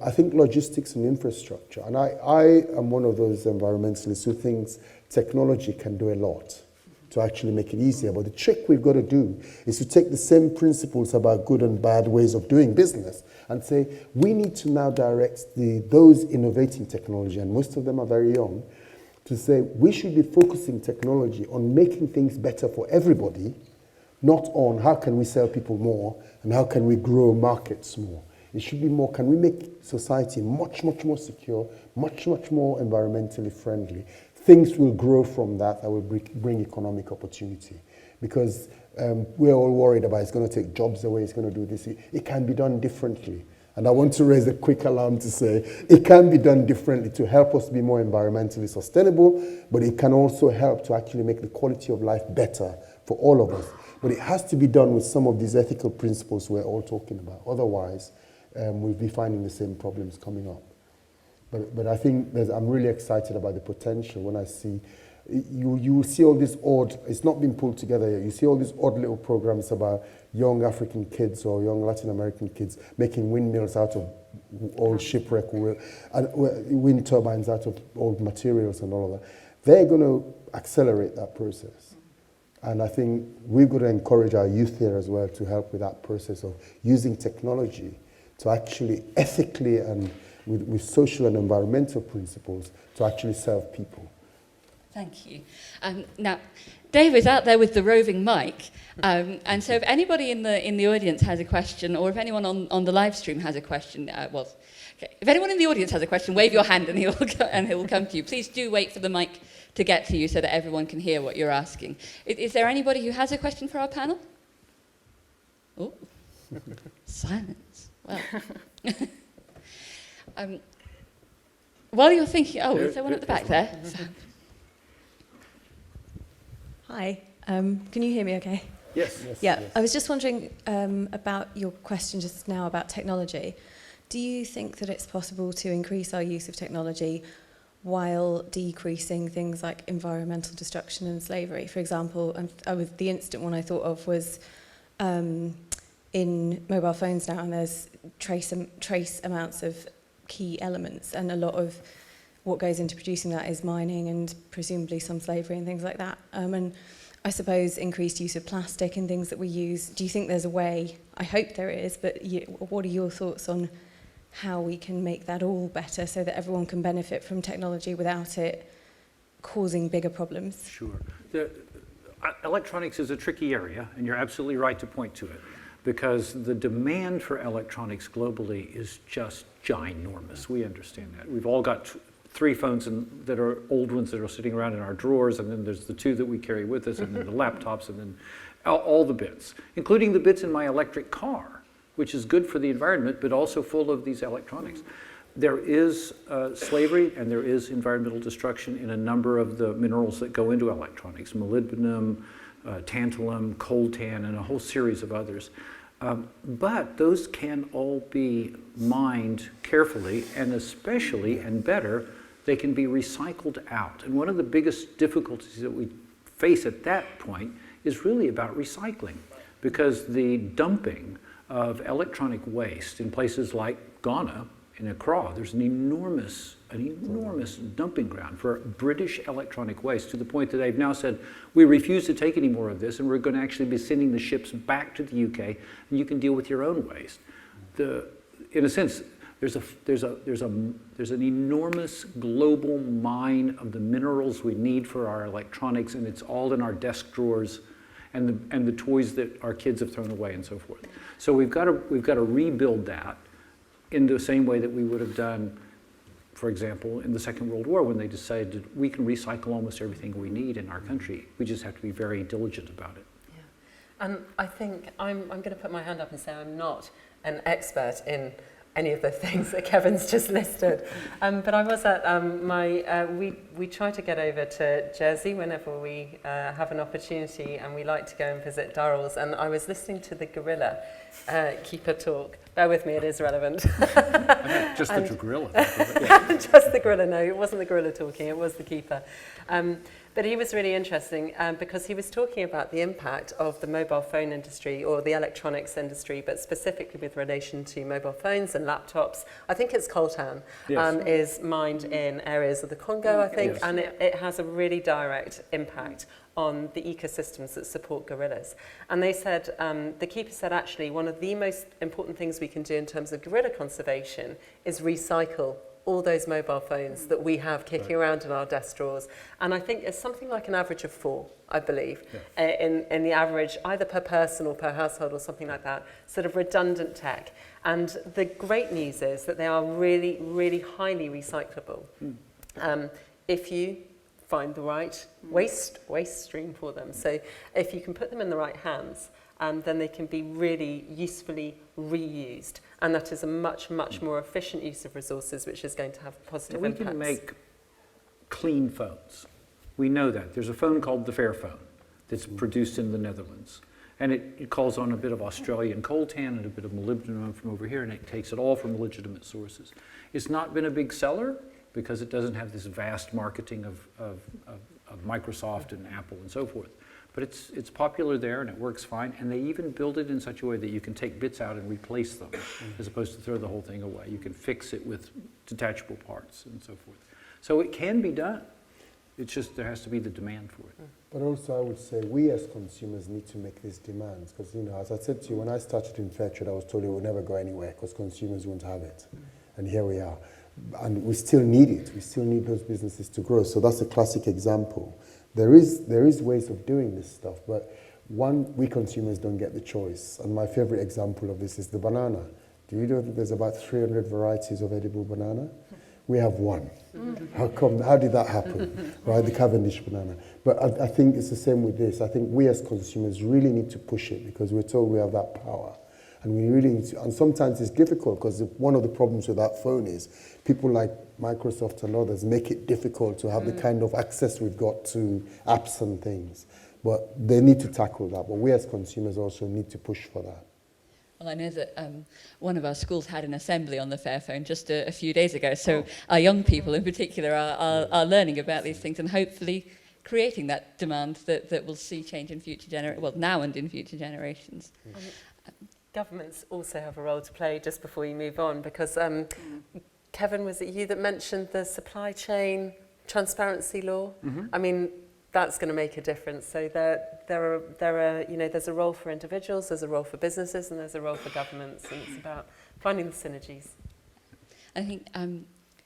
I think logistics and infrastructure, and I am one of those environmentalists who thinks technology can do a lot to actually make it easier, but the trick we've got to do is to take the same principles about good and bad ways of doing business and say, we need to now direct those innovating technology, and most of them are very young, to say we should be focusing technology on making things better for everybody, not on how can we sell people more and how can we grow markets more. It should be more, can we make society much, much more secure, much, much more environmentally friendly? Things will grow from that will bring economic opportunity. Because we're all worried about it's going to take jobs away, it's going to do this. It can be done differently. And I want to raise a quick alarm to say it can be done differently to help us be more environmentally sustainable, but it can also help to actually make the quality of life better for all of us. But it has to be done with some of these ethical principles we're all talking about. Otherwise, we'll be finding the same problems coming up. But I think I'm really excited about the potential when I see, you see all these odd, it's not been pulled together yet, you see all these odd little programs about young African kids or young Latin American kids making windmills out of old shipwreck, and wind turbines out of old materials and all of that. They're going to accelerate that process. And I think we've got to encourage our youth here as well to help with that process of using technology to actually ethically and with social and environmental principles to actually serve people. Thank you. Now, Dave is out there with the roving mic, and so if anybody in the audience has a question, or if anyone on the live stream has a question, if anyone in the audience has a question, wave your hand and he'll come to you. Please do wait for the mic to get to you so that everyone can hear what you're asking. Is there anybody who has a question for our panel? Oh, silence. Well. While you're thinking, is there one at the back there? Hi, can you hear me okay? Yes. Yeah, I was just wondering about your question just now about technology. Do you think that it's possible to increase our use of technology while decreasing things like environmental destruction and slavery? For example, the instant one I thought of was in mobile phones now, and there's trace amounts of key elements, and a lot of what goes into producing that is mining and presumably some slavery and things like that. And I suppose increased use of plastic and things that we use. Do you think there's a way? I hope there is, but what are your thoughts on how we can make that all better so that everyone can benefit from technology without it causing bigger problems? Sure. Electronics is a tricky area, and you're absolutely right to point to it, because the demand for electronics globally is just ginormous. We understand that. We've all got 3 phones that are old ones that are sitting around in our drawers, and then there's the 2 that we carry with us, and then the laptops, and then all the bits, including the bits in my electric car, which is good for the environment, but also full of these electronics. There is slavery and there is environmental destruction in a number of the minerals that go into electronics, molybdenum, tantalum, coltan, and a whole series of others. But those can all be mined carefully, and especially and better, they can be recycled out. And one of the biggest difficulties that we face at that point is really about recycling, because the dumping of electronic waste in places like Ghana, in Accra, there's an enormous dumping ground for British electronic waste, to the point that they've now said, we refuse to take any more of this, and we're going to actually be sending the ships back to the UK, and you can deal with your own waste. In a sense, there's an enormous global mine of the minerals we need for our electronics, and it's all in our desk drawers and the toys that our kids have thrown away and so forth. So we've got to rebuild that in the same way that we would have done, for example, in the Second World War, when they decided we can recycle almost everything we need in our country. We just have to be very diligent about it. Yeah. And I think I'm going to put my hand up and say I'm not an expert in any of the things that Kevin's just listed. But I was at we try to get over to Jersey whenever we have an opportunity, and we like to go and visit Durrells. And I was listening to the gorilla keeper talk. Bear with me, it is relevant. Just the gorilla. Just the gorilla, no, it wasn't the gorilla talking, it was the keeper. But he was really interesting because he was talking about the impact of the mobile phone industry or the electronics industry, but specifically with relation to mobile phones and laptops. I think it's coltan, is mined in areas of the Congo, I think, and it has a really direct impact on the ecosystems that support gorillas. And they said, the keeper said, actually, one of the most important things we can do in terms of gorilla conservation is recycle all those mobile phones that we have kicking around in our desk drawers. And I think it's something like an average of 4, I believe, in the average, either per person or per household or something like that, sort of redundant tech. And the great news is that they are really, really highly recyclable. If you find the right waste stream for them. So if you can put them in the right hands, then they can be really usefully reused. And that is a much, much more efficient use of resources, which is going to have positive impacts. We can make clean phones. We know that. There's a phone called the Fairphone that's produced in the Netherlands. And it calls on a bit of Australian coltan and a bit of molybdenum from over here, and it takes it all from legitimate sources. It's not been a big seller because it doesn't have this vast marketing of Microsoft and Apple and so forth. But it's popular there and it works fine, and they even build it in such a way that you can take bits out and replace them as opposed to throw the whole thing away. You can fix it with detachable parts and so forth. So it can be done. It's just there has to be the demand for it. But also I would say we as consumers need to make these demands because, you know, as I said to you, when I started in Fairtrade, I was told it would never go anywhere because consumers won't have it. And here we are. And we still need it. We still need those businesses to grow. So that's a classic example. There is ways of doing this stuff, but we consumers don't get the choice. And my favorite example of this is the banana. Do you know that there's about 300 varieties of edible banana? We have one. How did that happen? Right, the Cavendish banana. But I think it's the same with this. I think we as consumers really need to push it because we're told we have that power. And we really need to, and sometimes it's difficult because one of the problems with that phone is people like Microsoft and others make it difficult to have the kind of access we've got to apps and things. But they need to tackle that. But we as consumers also need to push for that. Well, I know that one of our schools had an assembly on the Fairphone just a few days ago. So our young people in particular are learning about these things and hopefully creating that demand that will see change in future generations, well, now and in future generations. Governments also have a role to play just before you move on, because Kevin, was it you that mentioned the supply chain transparency law? I mean, that's going to make a difference. So there are, you know, there's a role for individuals, there's a role for businesses, and there's a role for governments, and it's about finding the synergies. I think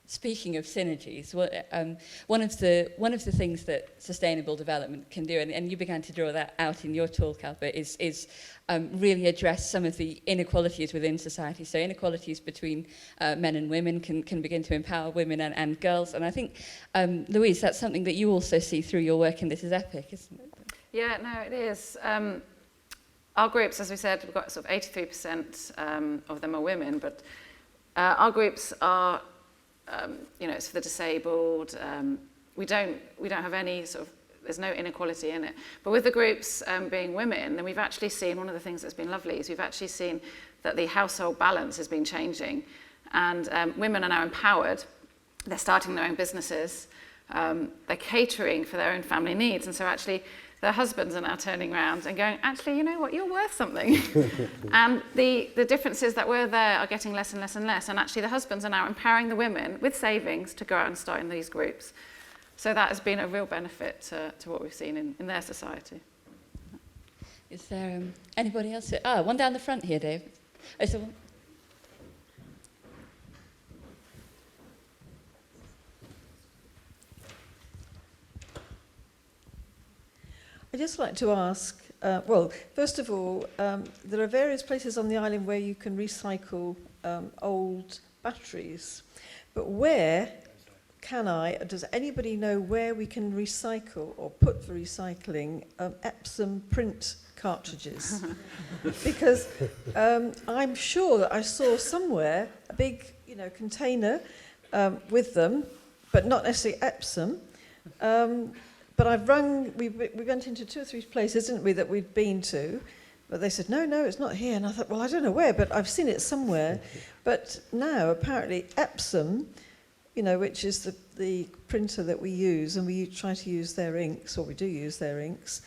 speaking of synergies, one of the things that sustainable development can do, and you began to draw that out in your talk, Albert, is really address some of the inequalities within society. So inequalities between men and women can begin to empower women and girls. And I think, Louise, that's something that you also see through your work in This Is Epic, isn't it? Yeah, no, it is. Our groups, as we said, we've got sort of 83% of them are women, but our groups are, you know, it's for the disabled. We don't have any sort of, there's no inequality in it. But with the groups being women, then we've actually seen, one of the things that's been lovely is we've actually seen that the household balance has been changing, and women are now empowered. They're starting their own businesses. They're catering for their own family needs, and so actually their husbands are now turning around and going, actually, you know what, you're worth something. And the differences that were there are getting less and less and less, and actually the husbands are now empowering the women with savings to go out and start in these groups. So that has been a real benefit to what we've seen in their society. Is there anybody else? One down the front here, Dave. Is there one? I'd just like to ask, well, first of all, there are various places on the island where you can recycle old batteries, but where does anybody know where we can recycle or put for recycling Epsom print cartridges? Because I'm sure that I saw somewhere a big, you know, container with them, but not necessarily Epsom. But I've rung, we went into 2 or 3 places, didn't we, that we'd been to, but they said, no, it's not here. And I thought, well, I don't know where, but I've seen it somewhere. But now, apparently, Epsom, you know, which is the printer that we use, and we try to use their inks, or we do use their inks,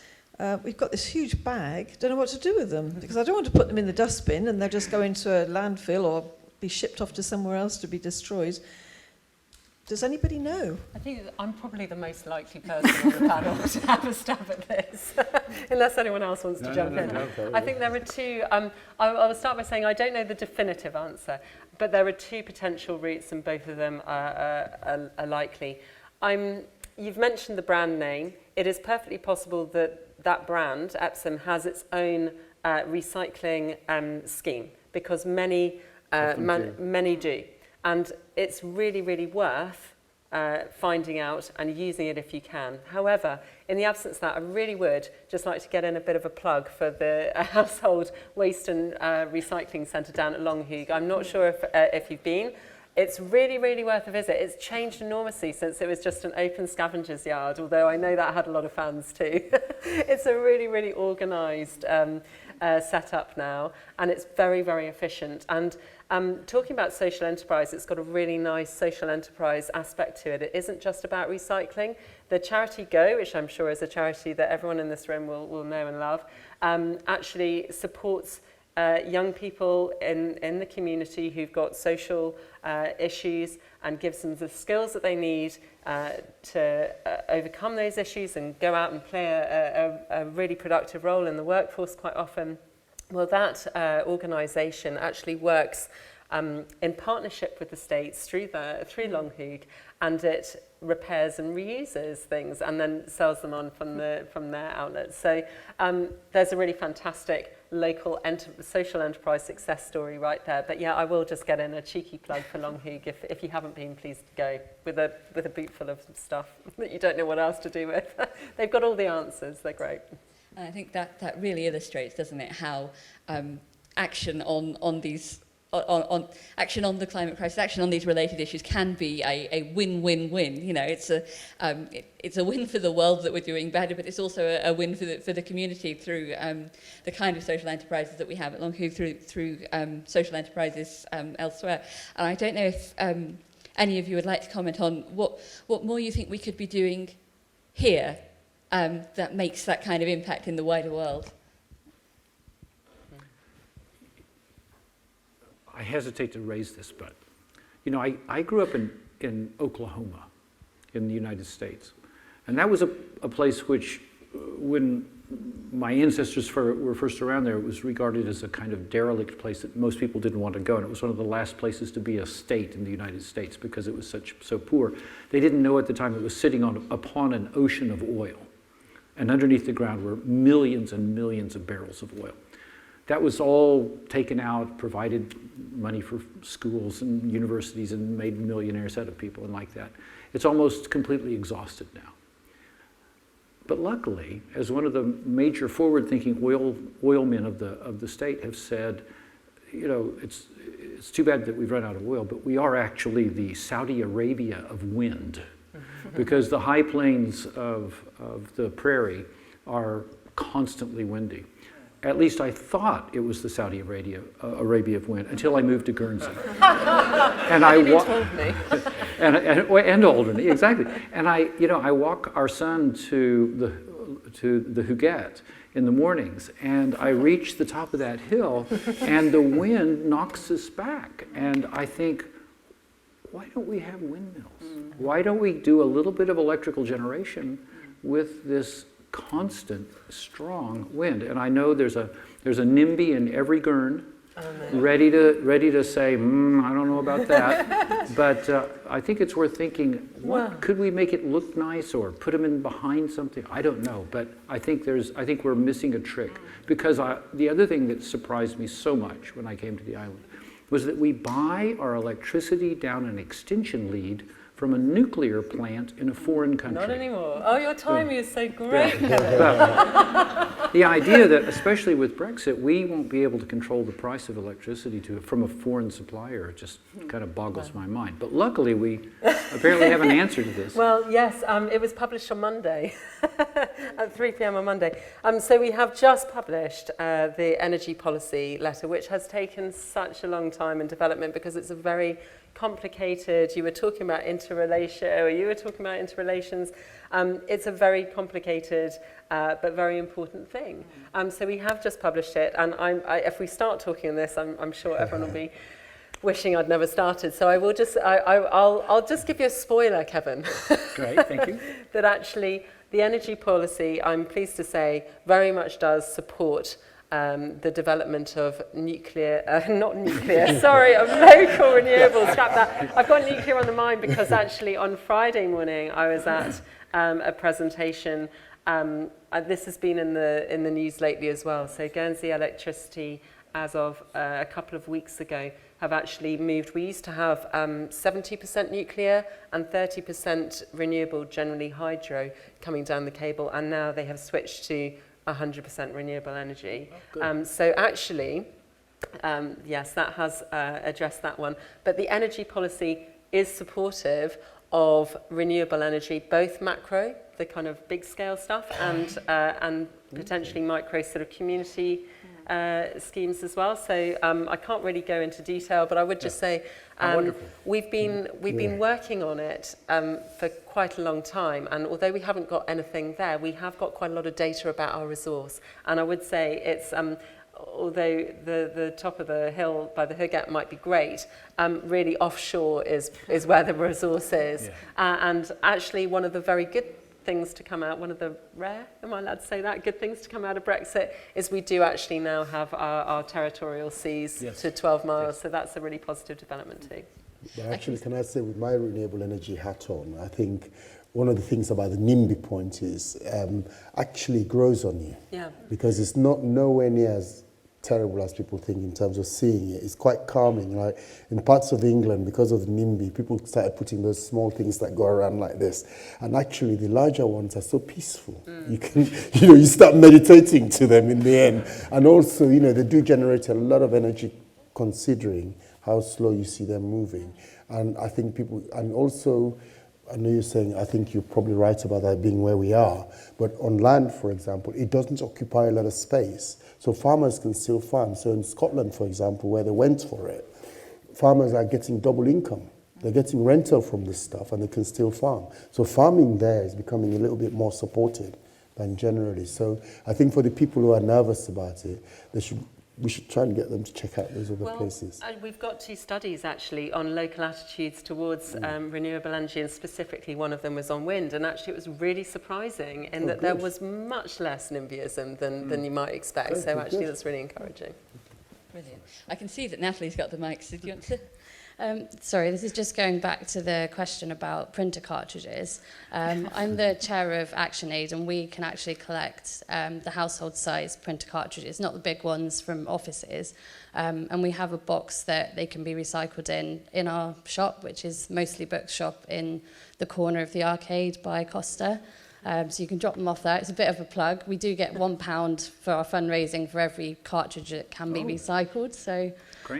we've got this huge bag, don't know what to do with them, because I don't want to put them in the dustbin and they'll just go into a landfill or be shipped off to somewhere else to be destroyed. Does anybody know? I think I'm probably the most likely person on the panel to have a stab at this. unless anyone else wants to jump in. No, I think there are two, I will start by saying I don't know the definitive answer, but there are two potential routes and both of them are likely. You've mentioned the brand name. It is perfectly possible that that brand, Epsom, has its own recycling scheme, because many do. And it's really, really worth finding out and using it if you can. However, in the absence of that, I really would just like to get in a bit of a plug for the Household Waste and Recycling Centre down at Longhoog. I'm not sure if you've been. It's really, really worth a visit. It's changed enormously since it was just an open scavengers yard, although I know that had a lot of fans too. It's a really, really organised setup now, and it's very, very efficient. And talking about social enterprise, it's got a really nice social enterprise aspect to it. It isn't just about recycling. The charity Go, which I'm sure is a charity that everyone in this room will know and love, actually supports young people in the community who've got social issues and gives them the skills that they need to overcome those issues and go out and play a really productive role in the workforce quite often. Well, that organisation actually works in partnership with the states through Longhoog, and it repairs and reuses things and then sells them on from their outlets. So there's a really fantastic local social enterprise success story right there. But yeah, I will just get in a cheeky plug for Longhoog. If you haven't been, please go with a boot full of stuff that you don't know what else to do with. They've got all the answers. They're great. And I think that really illustrates, doesn't it, how action on action on the climate crisis, action on these related issues can be a win-win-win. You know, it's a win for the world that we're doing better, but it's also a win for the community through the kind of social enterprises that we have at Longhoog, through social enterprises elsewhere. And I don't know if any of you would like to comment on what more you think we could be doing here that makes that kind of impact in the wider world. I hesitate to raise this, but, you know, I grew up in Oklahoma in the United States. And that was a place which, when my ancestors were first around there, it was regarded as a kind of derelict place that most people didn't want to go. And it was one of the last places to be a state in the United States because it was so poor. They didn't know at the time it was sitting upon an ocean of oil. And underneath the ground were millions and millions of barrels of oil. That was all taken out, provided money for schools and universities, and made millionaires out of people and like that. It's almost completely exhausted now. But luckily, as one of the major forward-thinking oil men of the state have said, you know, it's too bad that we've run out of oil, but we are actually the Saudi Arabia of wind, because the high plains of the prairie are constantly windy. At least I thought it was the Saudi Arabia of wind until I moved to Guernsey. And told me. and Alderney, exactly. And I walk our son to the Huguette in the mornings, and I reach the top of that hill, and the wind knocks us back. And I think, why don't we have windmills? Why don't we do a little bit of electrical generation with this constant, strong wind? And I know there's a NIMBY in every Gurn, ready to say, I don't know about that. But I think it's worth thinking, could we make it look nice or put them in behind something? I don't know, but I think we're missing a trick. Because the other thing that surprised me so much when I came to the island was that we buy our electricity down an extension lead from a nuclear plant in a foreign country. Not anymore. Oh, your timing is so great. The idea that, especially with Brexit, we won't be able to control the price of electricity from a foreign supplier just kind of boggles my mind. But luckily, we apparently have an answer to this. Well, yes, it was published on Monday, at 3 p.m. on Monday. So we have just published the energy policy letter, which has taken such a long time in development because it's a very complicated, you were talking about interrelations. It's a very complicated but very important thing. So we have just published it, and if we start talking on this, I'm sure everyone will be wishing I'd never started. So I will just, I'll just give you a spoiler, Kevin. Great, thank you. That actually The energy policy, I'm pleased to say, very much does support the development of nuclear, not nuclear, sorry, of local renewables. Scrap that. I've got nuclear on the mind because actually on Friday morning I was at a presentation. This has been in the news lately as well. So Guernsey Electricity, as of a couple of weeks ago, have actually moved. We used to have 70% nuclear and 30% renewable, generally hydro, coming down the cable, and now they have switched to 100% renewable energy. So actually, yes, that has addressed that one. But the energy policy is supportive of renewable energy, both macro, the kind of big scale stuff, and potentially micro sort of community schemes as well. So I can't really go into detail, but I would just say we've been working on it for quite a long time, and although we haven't got anything there, we have got quite a lot of data about our resource. And I would say it's although the top of the hill by the Huguet might be great, really offshore is where the resource is. And actually one of the very good things to come out, one of the rare, am I allowed to say that, good things to come out of Brexit is we do actually now have our territorial seas to 12 miles, so that's a really positive development too. But actually, can I say, with my renewable energy hat on, I think one of the things about the NIMBY point is actually grows on you. Yeah. Because it's not nowhere near as terrible as people think in terms of seeing it. It's quite calming. Like in parts of England, because of the NIMBY, people started putting those small things that go around like this. And actually, the larger ones are so peaceful. You can, you start meditating to them in the end. And also, they do generate a lot of energy considering how slow you see them moving. And I think people, and also, I know you're saying, I think you're probably right about that being where we are, but on land, for example, it doesn't occupy a lot of space. So farmers can still farm. So in Scotland, for example, where they went for it, farmers are getting double income. They're getting rental from this stuff and they can still farm. So farming there is becoming a little bit more supported than generally. So I think for the people who are nervous about it, we should try and get them to check out those other places. We've got 2 studies actually on local attitudes towards renewable energy, and specifically one of them was on wind, and actually it was really surprising in that there was much less NIMBYism than you might expect. So actually that's really encouraging. Brilliant. I can see that Natalie's got the mic, so do you want to? Sorry, this is just going back to the question about printer cartridges. I'm the chair of ActionAid, and we can actually collect the household size printer cartridges, not the big ones from offices. And we have a box that they can be recycled in our shop, which is Mostly Books shop in the corner of the arcade by Costa. So you can drop them off there. It's a bit of a plug. We do get £1 for our fundraising for every cartridge that can be recycled. So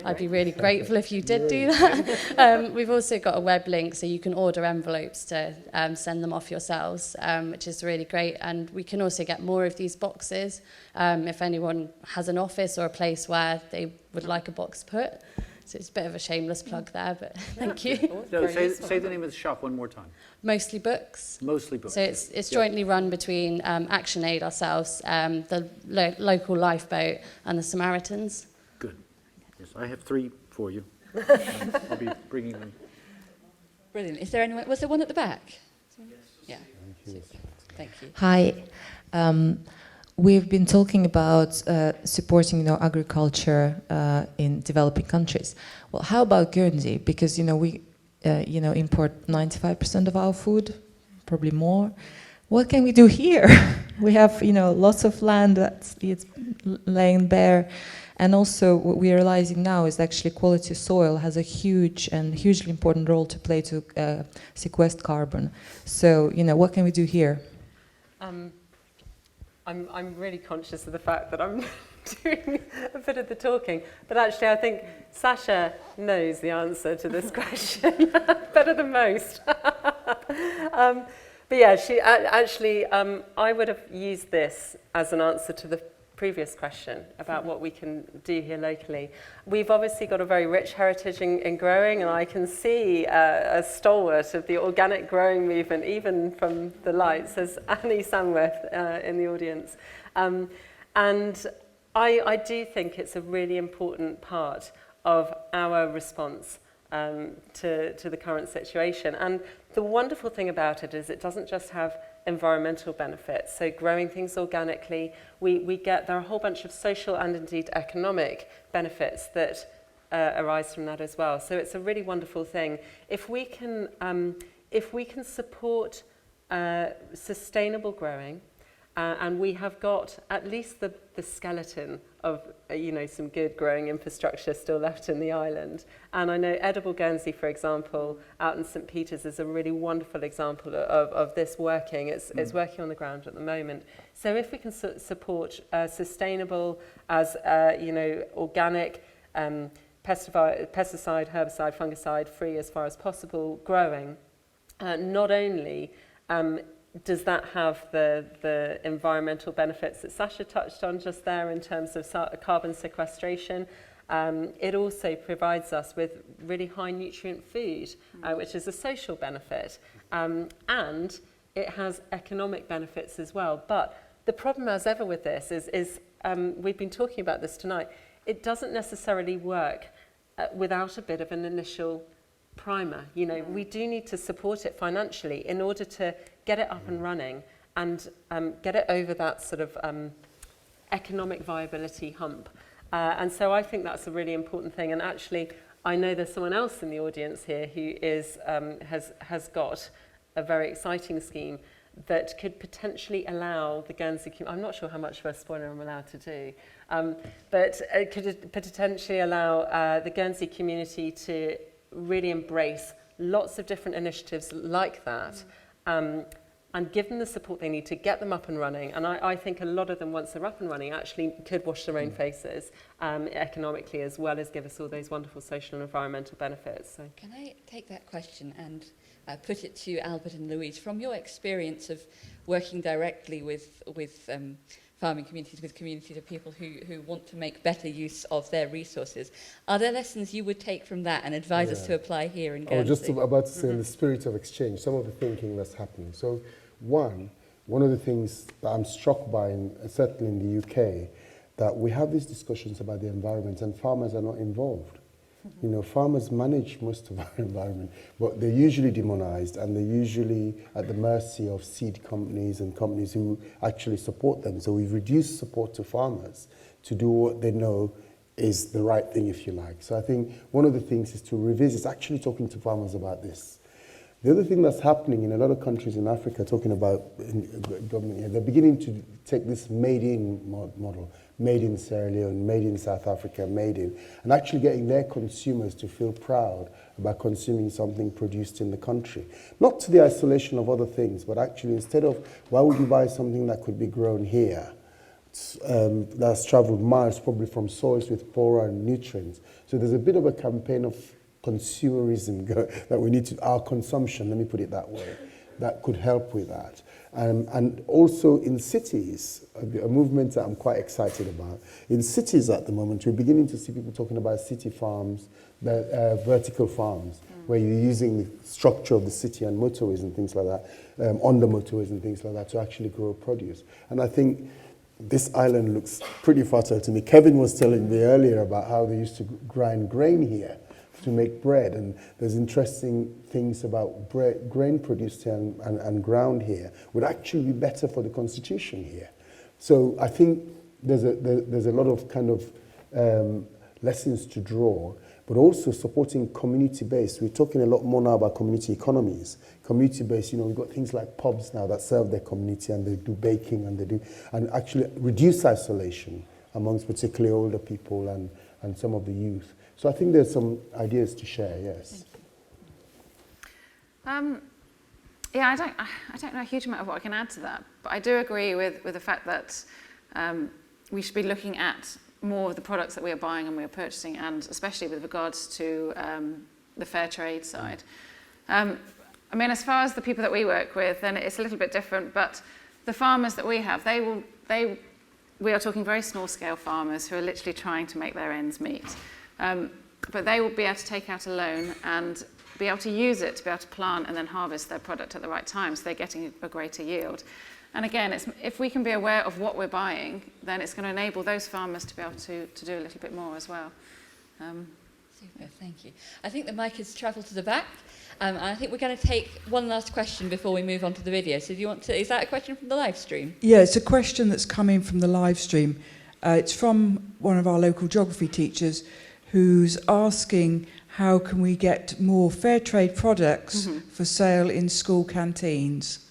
I'd be really grateful if you did do that. We've also got a web link, so you can order envelopes to send them off yourselves, which is really great. And we can also get more of these boxes if anyone has an office or a place where they would like a box put. So it's a bit of a shameless plug there, but thank you. No, say the name of the shop one more time. Mostly Books. Mostly Books. So it's jointly run between ActionAid ourselves, the local lifeboat and the Samaritans. Good. Yes, I have 3 for you. I'll be bringing them. Brilliant. Is there anyone? Was there one at the back? Yeah. Thank you. Hi. We've been talking about supporting, agriculture in developing countries. Well, how about Guernsey? Because we, import 95% of our food, probably more. What can we do here? We have, lots of land that's laying bare, and also what we're realizing now is actually quality soil has a hugely important role to play to sequester carbon. So, what can we do here? I'm really conscious of the fact that I'm doing a bit of the talking, but actually I think Sasha knows the answer to this question better than most. But yeah, I would have used this as an answer to the previous question about what we can do here locally. We've obviously got a very rich heritage in growing, and I can see a stalwart of the organic growing movement, even from the lights, as Annie Samworth in the audience. And I do think it's a really important part of our response to the current situation. And the wonderful thing about it is it doesn't just have environmental benefits. So growing things organically, there are a whole bunch of social and indeed economic benefits that arise from that as well. So it's a really wonderful thing. If we can support sustainable growing, and we have got at least the skeleton of some good growing infrastructure still left in the island. And I know Edible Guernsey, for example, out in St. Peter's is a really wonderful example of this working. It's working on the ground at the moment. So if we can support sustainable, as organic, pesticide, herbicide, fungicide free as far as possible growing, not only does that have the environmental benefits that Sasha touched on just there in terms of carbon sequestration, it also provides us with really high nutrient food, which is a social benefit, and it has economic benefits as well. But the problem as ever with this is we've been talking about this tonight, it doesn't necessarily work without a bit of an initial primer. We do need to support it financially in order to get it up and running and get it over that sort of economic viability hump. And so I think that's a really important thing. And actually, I know there's someone else in the audience here who has got a very exciting scheme that could potentially allow the Guernsey community, I'm not sure how much of a spoiler I'm allowed to do, but it could potentially allow the Guernsey community to really embrace lots of different initiatives like that, and give them the support they need to get them up and running. And I think a lot of them, once they're up and running, actually could wash their own faces economically, as well as give us all those wonderful social and environmental benefits. So. Can I take that question and put it to Albert and Louise? From your experience of working directly with farming communities, with communities of people who want to make better use of their resources, are there lessons you would take from that and advise us to apply here in Guernsey? I was just about to say, in the spirit of exchange, some of the thinking that's happening. So one of the things that I'm struck by, certainly in the UK, that we have these discussions about the environment and farmers are not involved. Farmers manage most of our environment, but they're usually demonized and they're usually at the mercy of seed companies and companies who actually support them. So we've reduced support to farmers to do what they know is the right thing, if you like. So I think one of the things is to revisit, actually talking to farmers about this. The other thing that's happening in a lot of countries in Africa, talking about government here, they're beginning to take this made-in model, made in Sierra Leone, made in South Africa, made in, and actually getting their consumers to feel proud about consuming something produced in the country. Not to the isolation of other things, but actually instead of, why would you buy something that could be grown here, that's traveled miles probably from soils with poorer nutrients. So there's a bit of a campaign of consumerism that we need to, our consumption, let me put it that way, that could help with that. And also in cities, a movement that I'm quite excited about. In cities at the moment, we're beginning to see people talking about city farms, vertical farms, where you're using the structure of the city and motorways and things like that, on the motorways and things like that to actually grow produce. And I think this island looks pretty fertile to me. Kevin was telling me earlier about how they used to grind grain here to make bread, and there's interesting things about grain produced here and ground here would actually be better for the constitution here. So I think there's a lot of kind of lessons to draw, but also supporting community-based. We're talking a lot more now about community economies. Community-based, we've got things like pubs now that serve their community and they do baking and actually reduce isolation amongst particularly older people and some of the youth. So I think there's some ideas to share, yes. Yeah, I don't know a huge amount of what I can add to that, but I do agree with the fact that we should be looking at more of the products that we are buying and we are purchasing, and especially with regards to the fair trade side. I mean, as far as the people that we work with, then it's a little bit different, but the farmers that we have, we are talking very small scale farmers who are literally trying to make their ends meet. But they will be able to take out a loan and be able to use it to be able to plant and then harvest their product at the right time, so they're getting a greater yield. And again, if we can be aware of what we're buying, then it's going to enable those farmers to be able to do a little bit more as well. Super, thank you. I think the mic has travelled to the back. And I think we're going to take one last question before we move on to the video. So do you want to, is that a question from the live stream? Yeah, it's a question that's coming from the live stream. It's from one of our local geography teachers who's asking how can we get more fair trade products for sale in school canteens.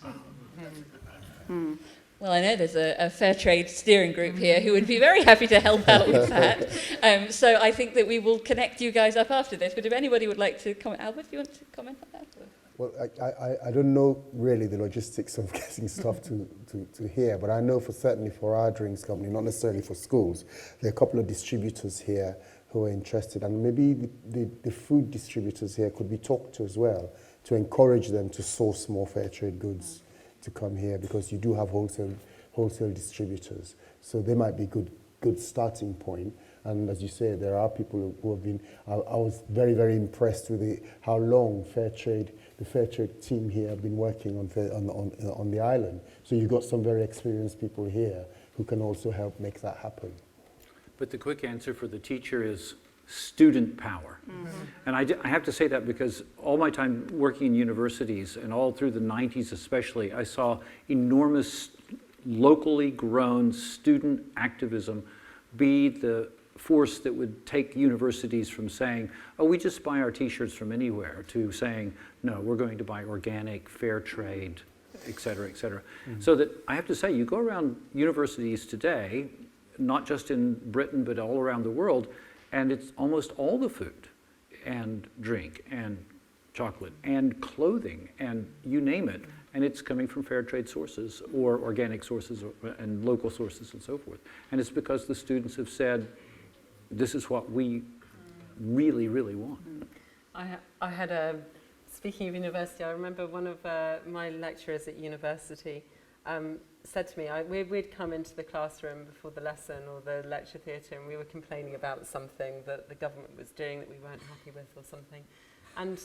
Well, I know there's a fair trade steering group here who would be very happy to help out with that. So I think that we will connect you guys up after this. But if anybody would like to comment, Albert, do you want to comment on that? Well, I don't know really the logistics of getting stuff to here, but I know certainly for our drinks company, not necessarily for schools, there are a couple of distributors here who are interested, and maybe the food distributors here could be talked to as well to encourage them to source more fair trade goods to come here, because you do have wholesale distributors, so they might be good starting point. And as you say, there are people who have been. I was very, very impressed with how long the fair trade team here have been working on the island. So you've got some very experienced people here who can also help make that happen. But the quick answer for the teacher is student power. And I have to say that because all my time working in universities, and all through the 90s especially, I saw enormous locally grown student activism be the force that would take universities from saying, oh, we just buy our t-shirts from anywhere, to saying, no, we're going to buy organic, fair trade, et cetera, et cetera. So that I have to say, you go around universities today, not just in Britain, but all around the world, and it's almost all the food and drink and chocolate and clothing and you name it, and it's coming from fair trade sources or organic sources and local sources and so forth. And it's because the students have said, this is what we really, really want. I had speaking of university, I remember one of my lecturers at university said to me, we'd come into the classroom before the lesson or the lecture theatre, and we were complaining about something that the government was doing that we weren't happy with or something. And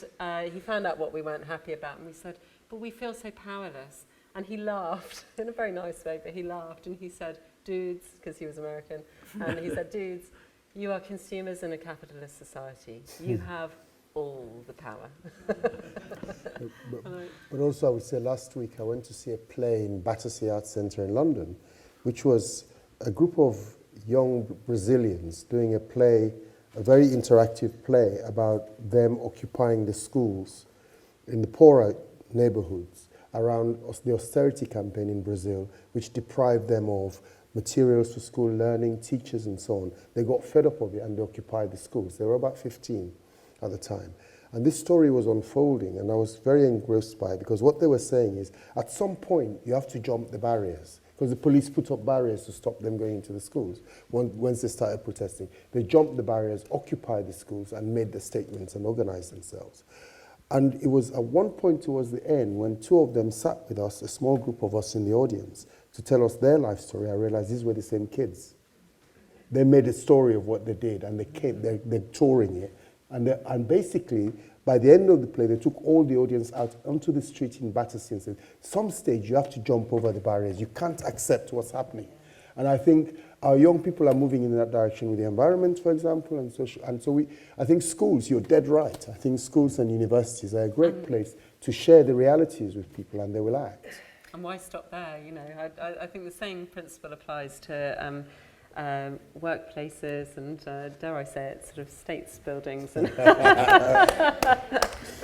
he found out what we weren't happy about, and we said, but we feel so powerless. And he laughed, in a very nice way, but he laughed, and he said, dudes, because he was American, and he said, dudes, you are consumers in a capitalist society. You have all the power. But also I would say last week I went to see a play in Battersea Arts Centre in London, which was a group of young Brazilians doing a play, a very interactive play about them occupying the schools in the poorer neighborhoods around the austerity campaign in Brazil, which deprived them of materials for school learning, teachers and so on. They got fed up of it and they occupied the schools. They were about 15 at the time. And this story was unfolding, and I was very engrossed by it, because what they were saying is, at some point, you have to jump the barriers, because the police put up barriers to stop them going into the schools. Once they started protesting, they jumped the barriers, occupied the schools, and made the statements and organized themselves. And it was at one point towards the end, when two of them sat with us, a small group of us in the audience, to tell us their life story, I realized these were the same kids. They made a story of what they did, and they're touring it. And basically, by the end of the play, they took all the audience out onto the street in Battersea and said, some stage you have to jump over the barriers. You can't accept what's happening. And I think our young people are moving in that direction with the environment, for example, I think schools, you're dead right. I think schools and universities are a great place to share the realities with people, and they will act. And why stop there? You know, I think the same principle applies to workplaces and, dare I say it, sort of states buildings. And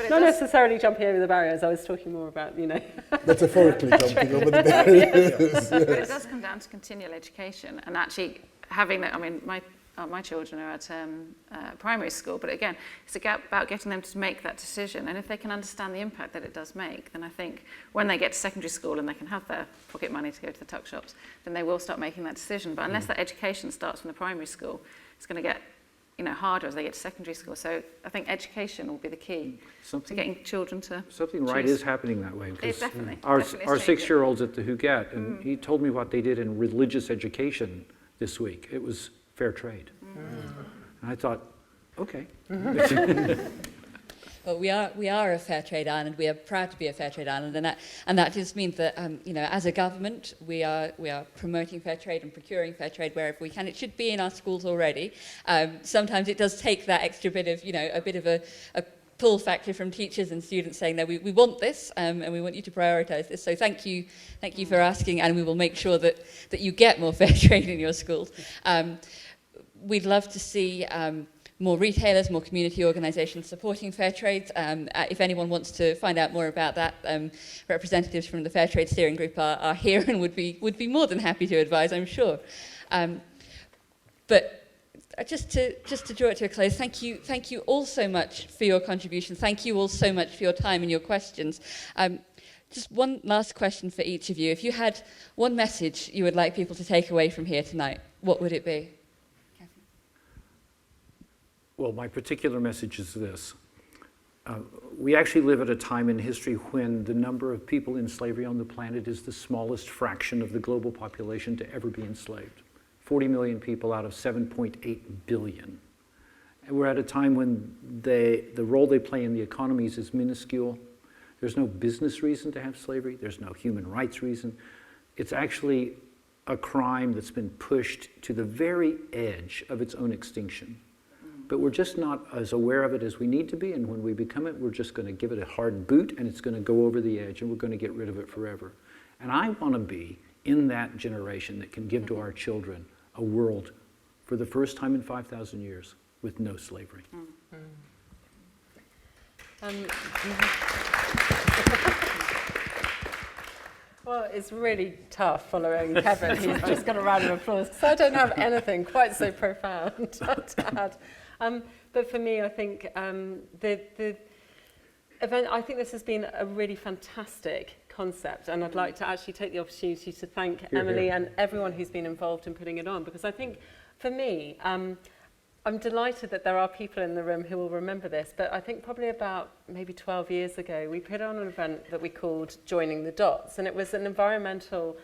not necessarily jumping over the barriers. I was talking more about, you know... metaphorically jumping over the barriers. But it does come down to continual education and actually having that. I mean, my children are at primary school, but again, it's about getting them to make that decision. And if they can understand the impact that it does make, then I think when they get to secondary school and they can have their pocket money to go to the tuck shops, then they will start making that decision. But unless that education starts from the primary school, it's going to get harder as they get to secondary school. So I think education will be the key to getting children to Something right is happening that way. It definitely. Our Definitely 6-year-old's at the Huguette, and he told me what they did in religious education this week. It was fair trade. And I thought, okay. Well, we are a fair trade island. We are proud to be a fair trade island, and that just means that as a government, we are promoting fair trade and procuring fair trade wherever we can. It should be in our schools already. Sometimes it does take that extra bit of a pull factor from teachers and students saying, no, we want this, and we want you to prioritise this. So thank you for asking, and we will make sure that you get more fair trade in your schools. We'd love to see more retailers, more community organisations supporting fair trade. If anyone wants to find out more about that, representatives from the Fair Trade Steering Group are here and would be more than happy to advise, I'm sure. But just to draw it to a close, thank you all so much for your contribution. Thank you all so much for your time and your questions. Just one last question for each of you. If you had one message you would like people to take away from here tonight, what would it be? Well, my particular message is this. We actually live at a time in history when the number of people in slavery on the planet is the smallest fraction of the global population to ever be enslaved. 40 million people out of 7.8 billion. And we're at a time when the role they play in the economies is minuscule. There's no business reason to have slavery. There's no human rights reason. It's actually a crime that's been pushed to the very edge of its own extinction. But we're just not as aware of it as we need to be, and when we become it, we're just going to give it a hard boot, and it's going to go over the edge, and we're going to get rid of it forever. And I want to be in that generation that can give to our children a world for the first time in 5,000 years with no slavery. Well, it's really tough following Kevin. He's just got a round of applause because I don't have anything quite so profound to add. But for me, I think the event, I think this has been a really fantastic concept, and I'd like to actually take the opportunity to thank Emily and everyone who's been involved in putting it on, because I think for me, I'm delighted that there are people in the room who will remember this, but I think probably about maybe 12 years ago, we put on an event that we called Joining the Dots, and it was an environmental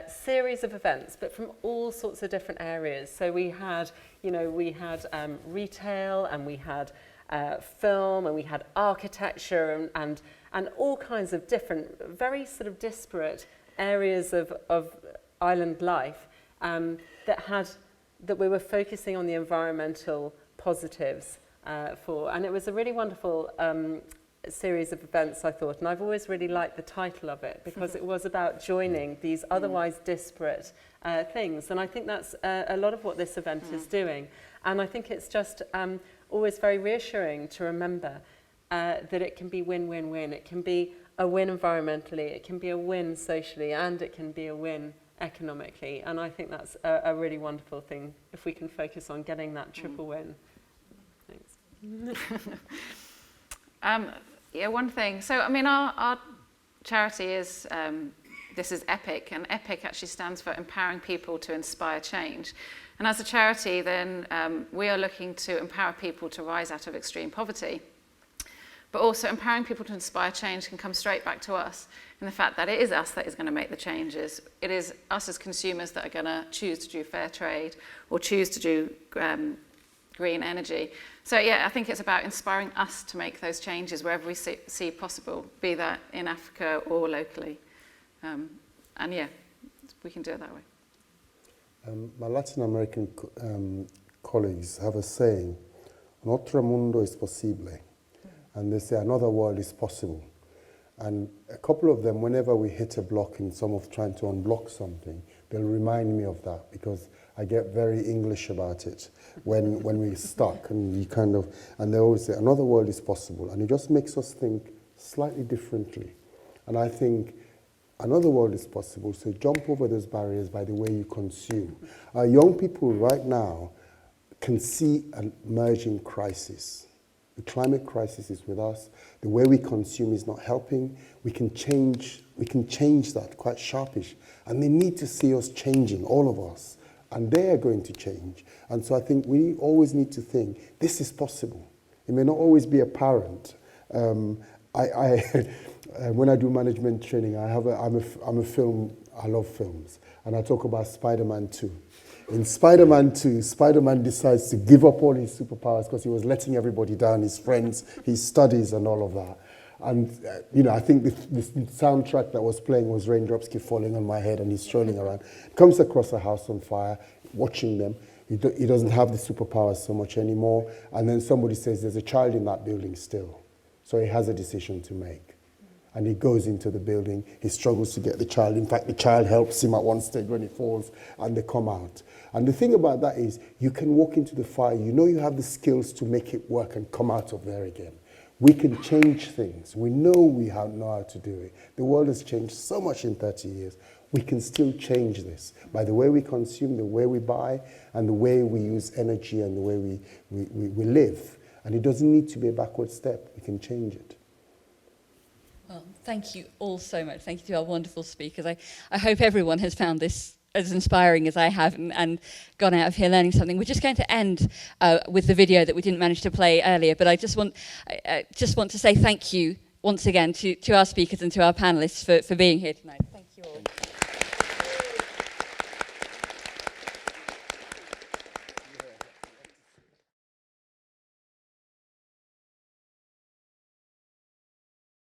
series of events, but from all sorts of different areas. So we had, retail, and we had film, and we had architecture, and all kinds of different, very sort of disparate areas of island life that we were focusing on the environmental positives for. And it was a really wonderful series of events, I thought, and I've always really liked the title of it because it was about joining these otherwise disparate things. And I think that's a lot of what this event is doing. And I think it's just always very reassuring to remember that it can be win-win-win. It can be a win environmentally, it can be a win socially, and it can be a win economically, and I think that's a really wonderful thing if we can focus on getting that triple win. Thanks. One thing. So, I mean, our charity is, this is EPIC, and EPIC actually stands for Empowering People to Inspire Change. And as a charity, then we are looking to empower people to rise out of extreme poverty. But also empowering people to inspire change can come straight back to us in the fact that it is us that is going to make the changes. It is us as consumers that are going to choose to do fair trade or choose to do green energy. So yeah, I think it's about inspiring us to make those changes wherever we see possible, be that in Africa or locally. And yeah, we can do it that way. My Latin American colleagues have a saying, "Un otro mundo es posible." And they say another world is possible. And a couple of them, whenever we hit a block in some of trying to unblock something, they'll remind me of that because I get very English about it when we're stuck and you and they always say another world is possible. And it just makes us think slightly differently. And I think another world is possible, so jump over those barriers by the way you consume. Our young people right now can see an emerging crisis. The climate crisis is with us. The way we consume is not helping. We can change that quite sharpish. And they need to see us changing, all of us. And they are going to change. And so I think we always need to think, this is possible. It may not always be apparent. When I do management training, I'm a film, I love films. And I talk about Spider-Man 2. In Spider-Man 2, Spider-Man decides to give up all his superpowers because he was letting everybody down, his friends, his studies and all of that. And, you know, I think this soundtrack that was playing was Raindrops Keep Falling on My Head, and he's strolling around. Comes across a house on fire, watching them. He doesn't have the superpowers so much anymore. And then somebody says, there's a child in that building still. So he has a decision to make. And he goes into the building. He struggles to get the child. In fact, the child helps him at one stage when he falls, and they come out. And the thing about that is, you can walk into the fire. You know you have the skills to make it work and come out of there again. We can change things. We know we know how to do it. The world has changed so much in 30 years. We can still change this by the way we consume, the way we buy, and the way we use energy and the way we live. And it doesn't need to be a backward step. We can change it. Well, thank you all so much. Thank you to our wonderful speakers. I hope everyone has found this as inspiring as I have and gone out of here learning something. We're just going to end with the video that we didn't manage to play earlier, but I just want to say thank you once again to our speakers and to our panellists for being here tonight. Thank you all.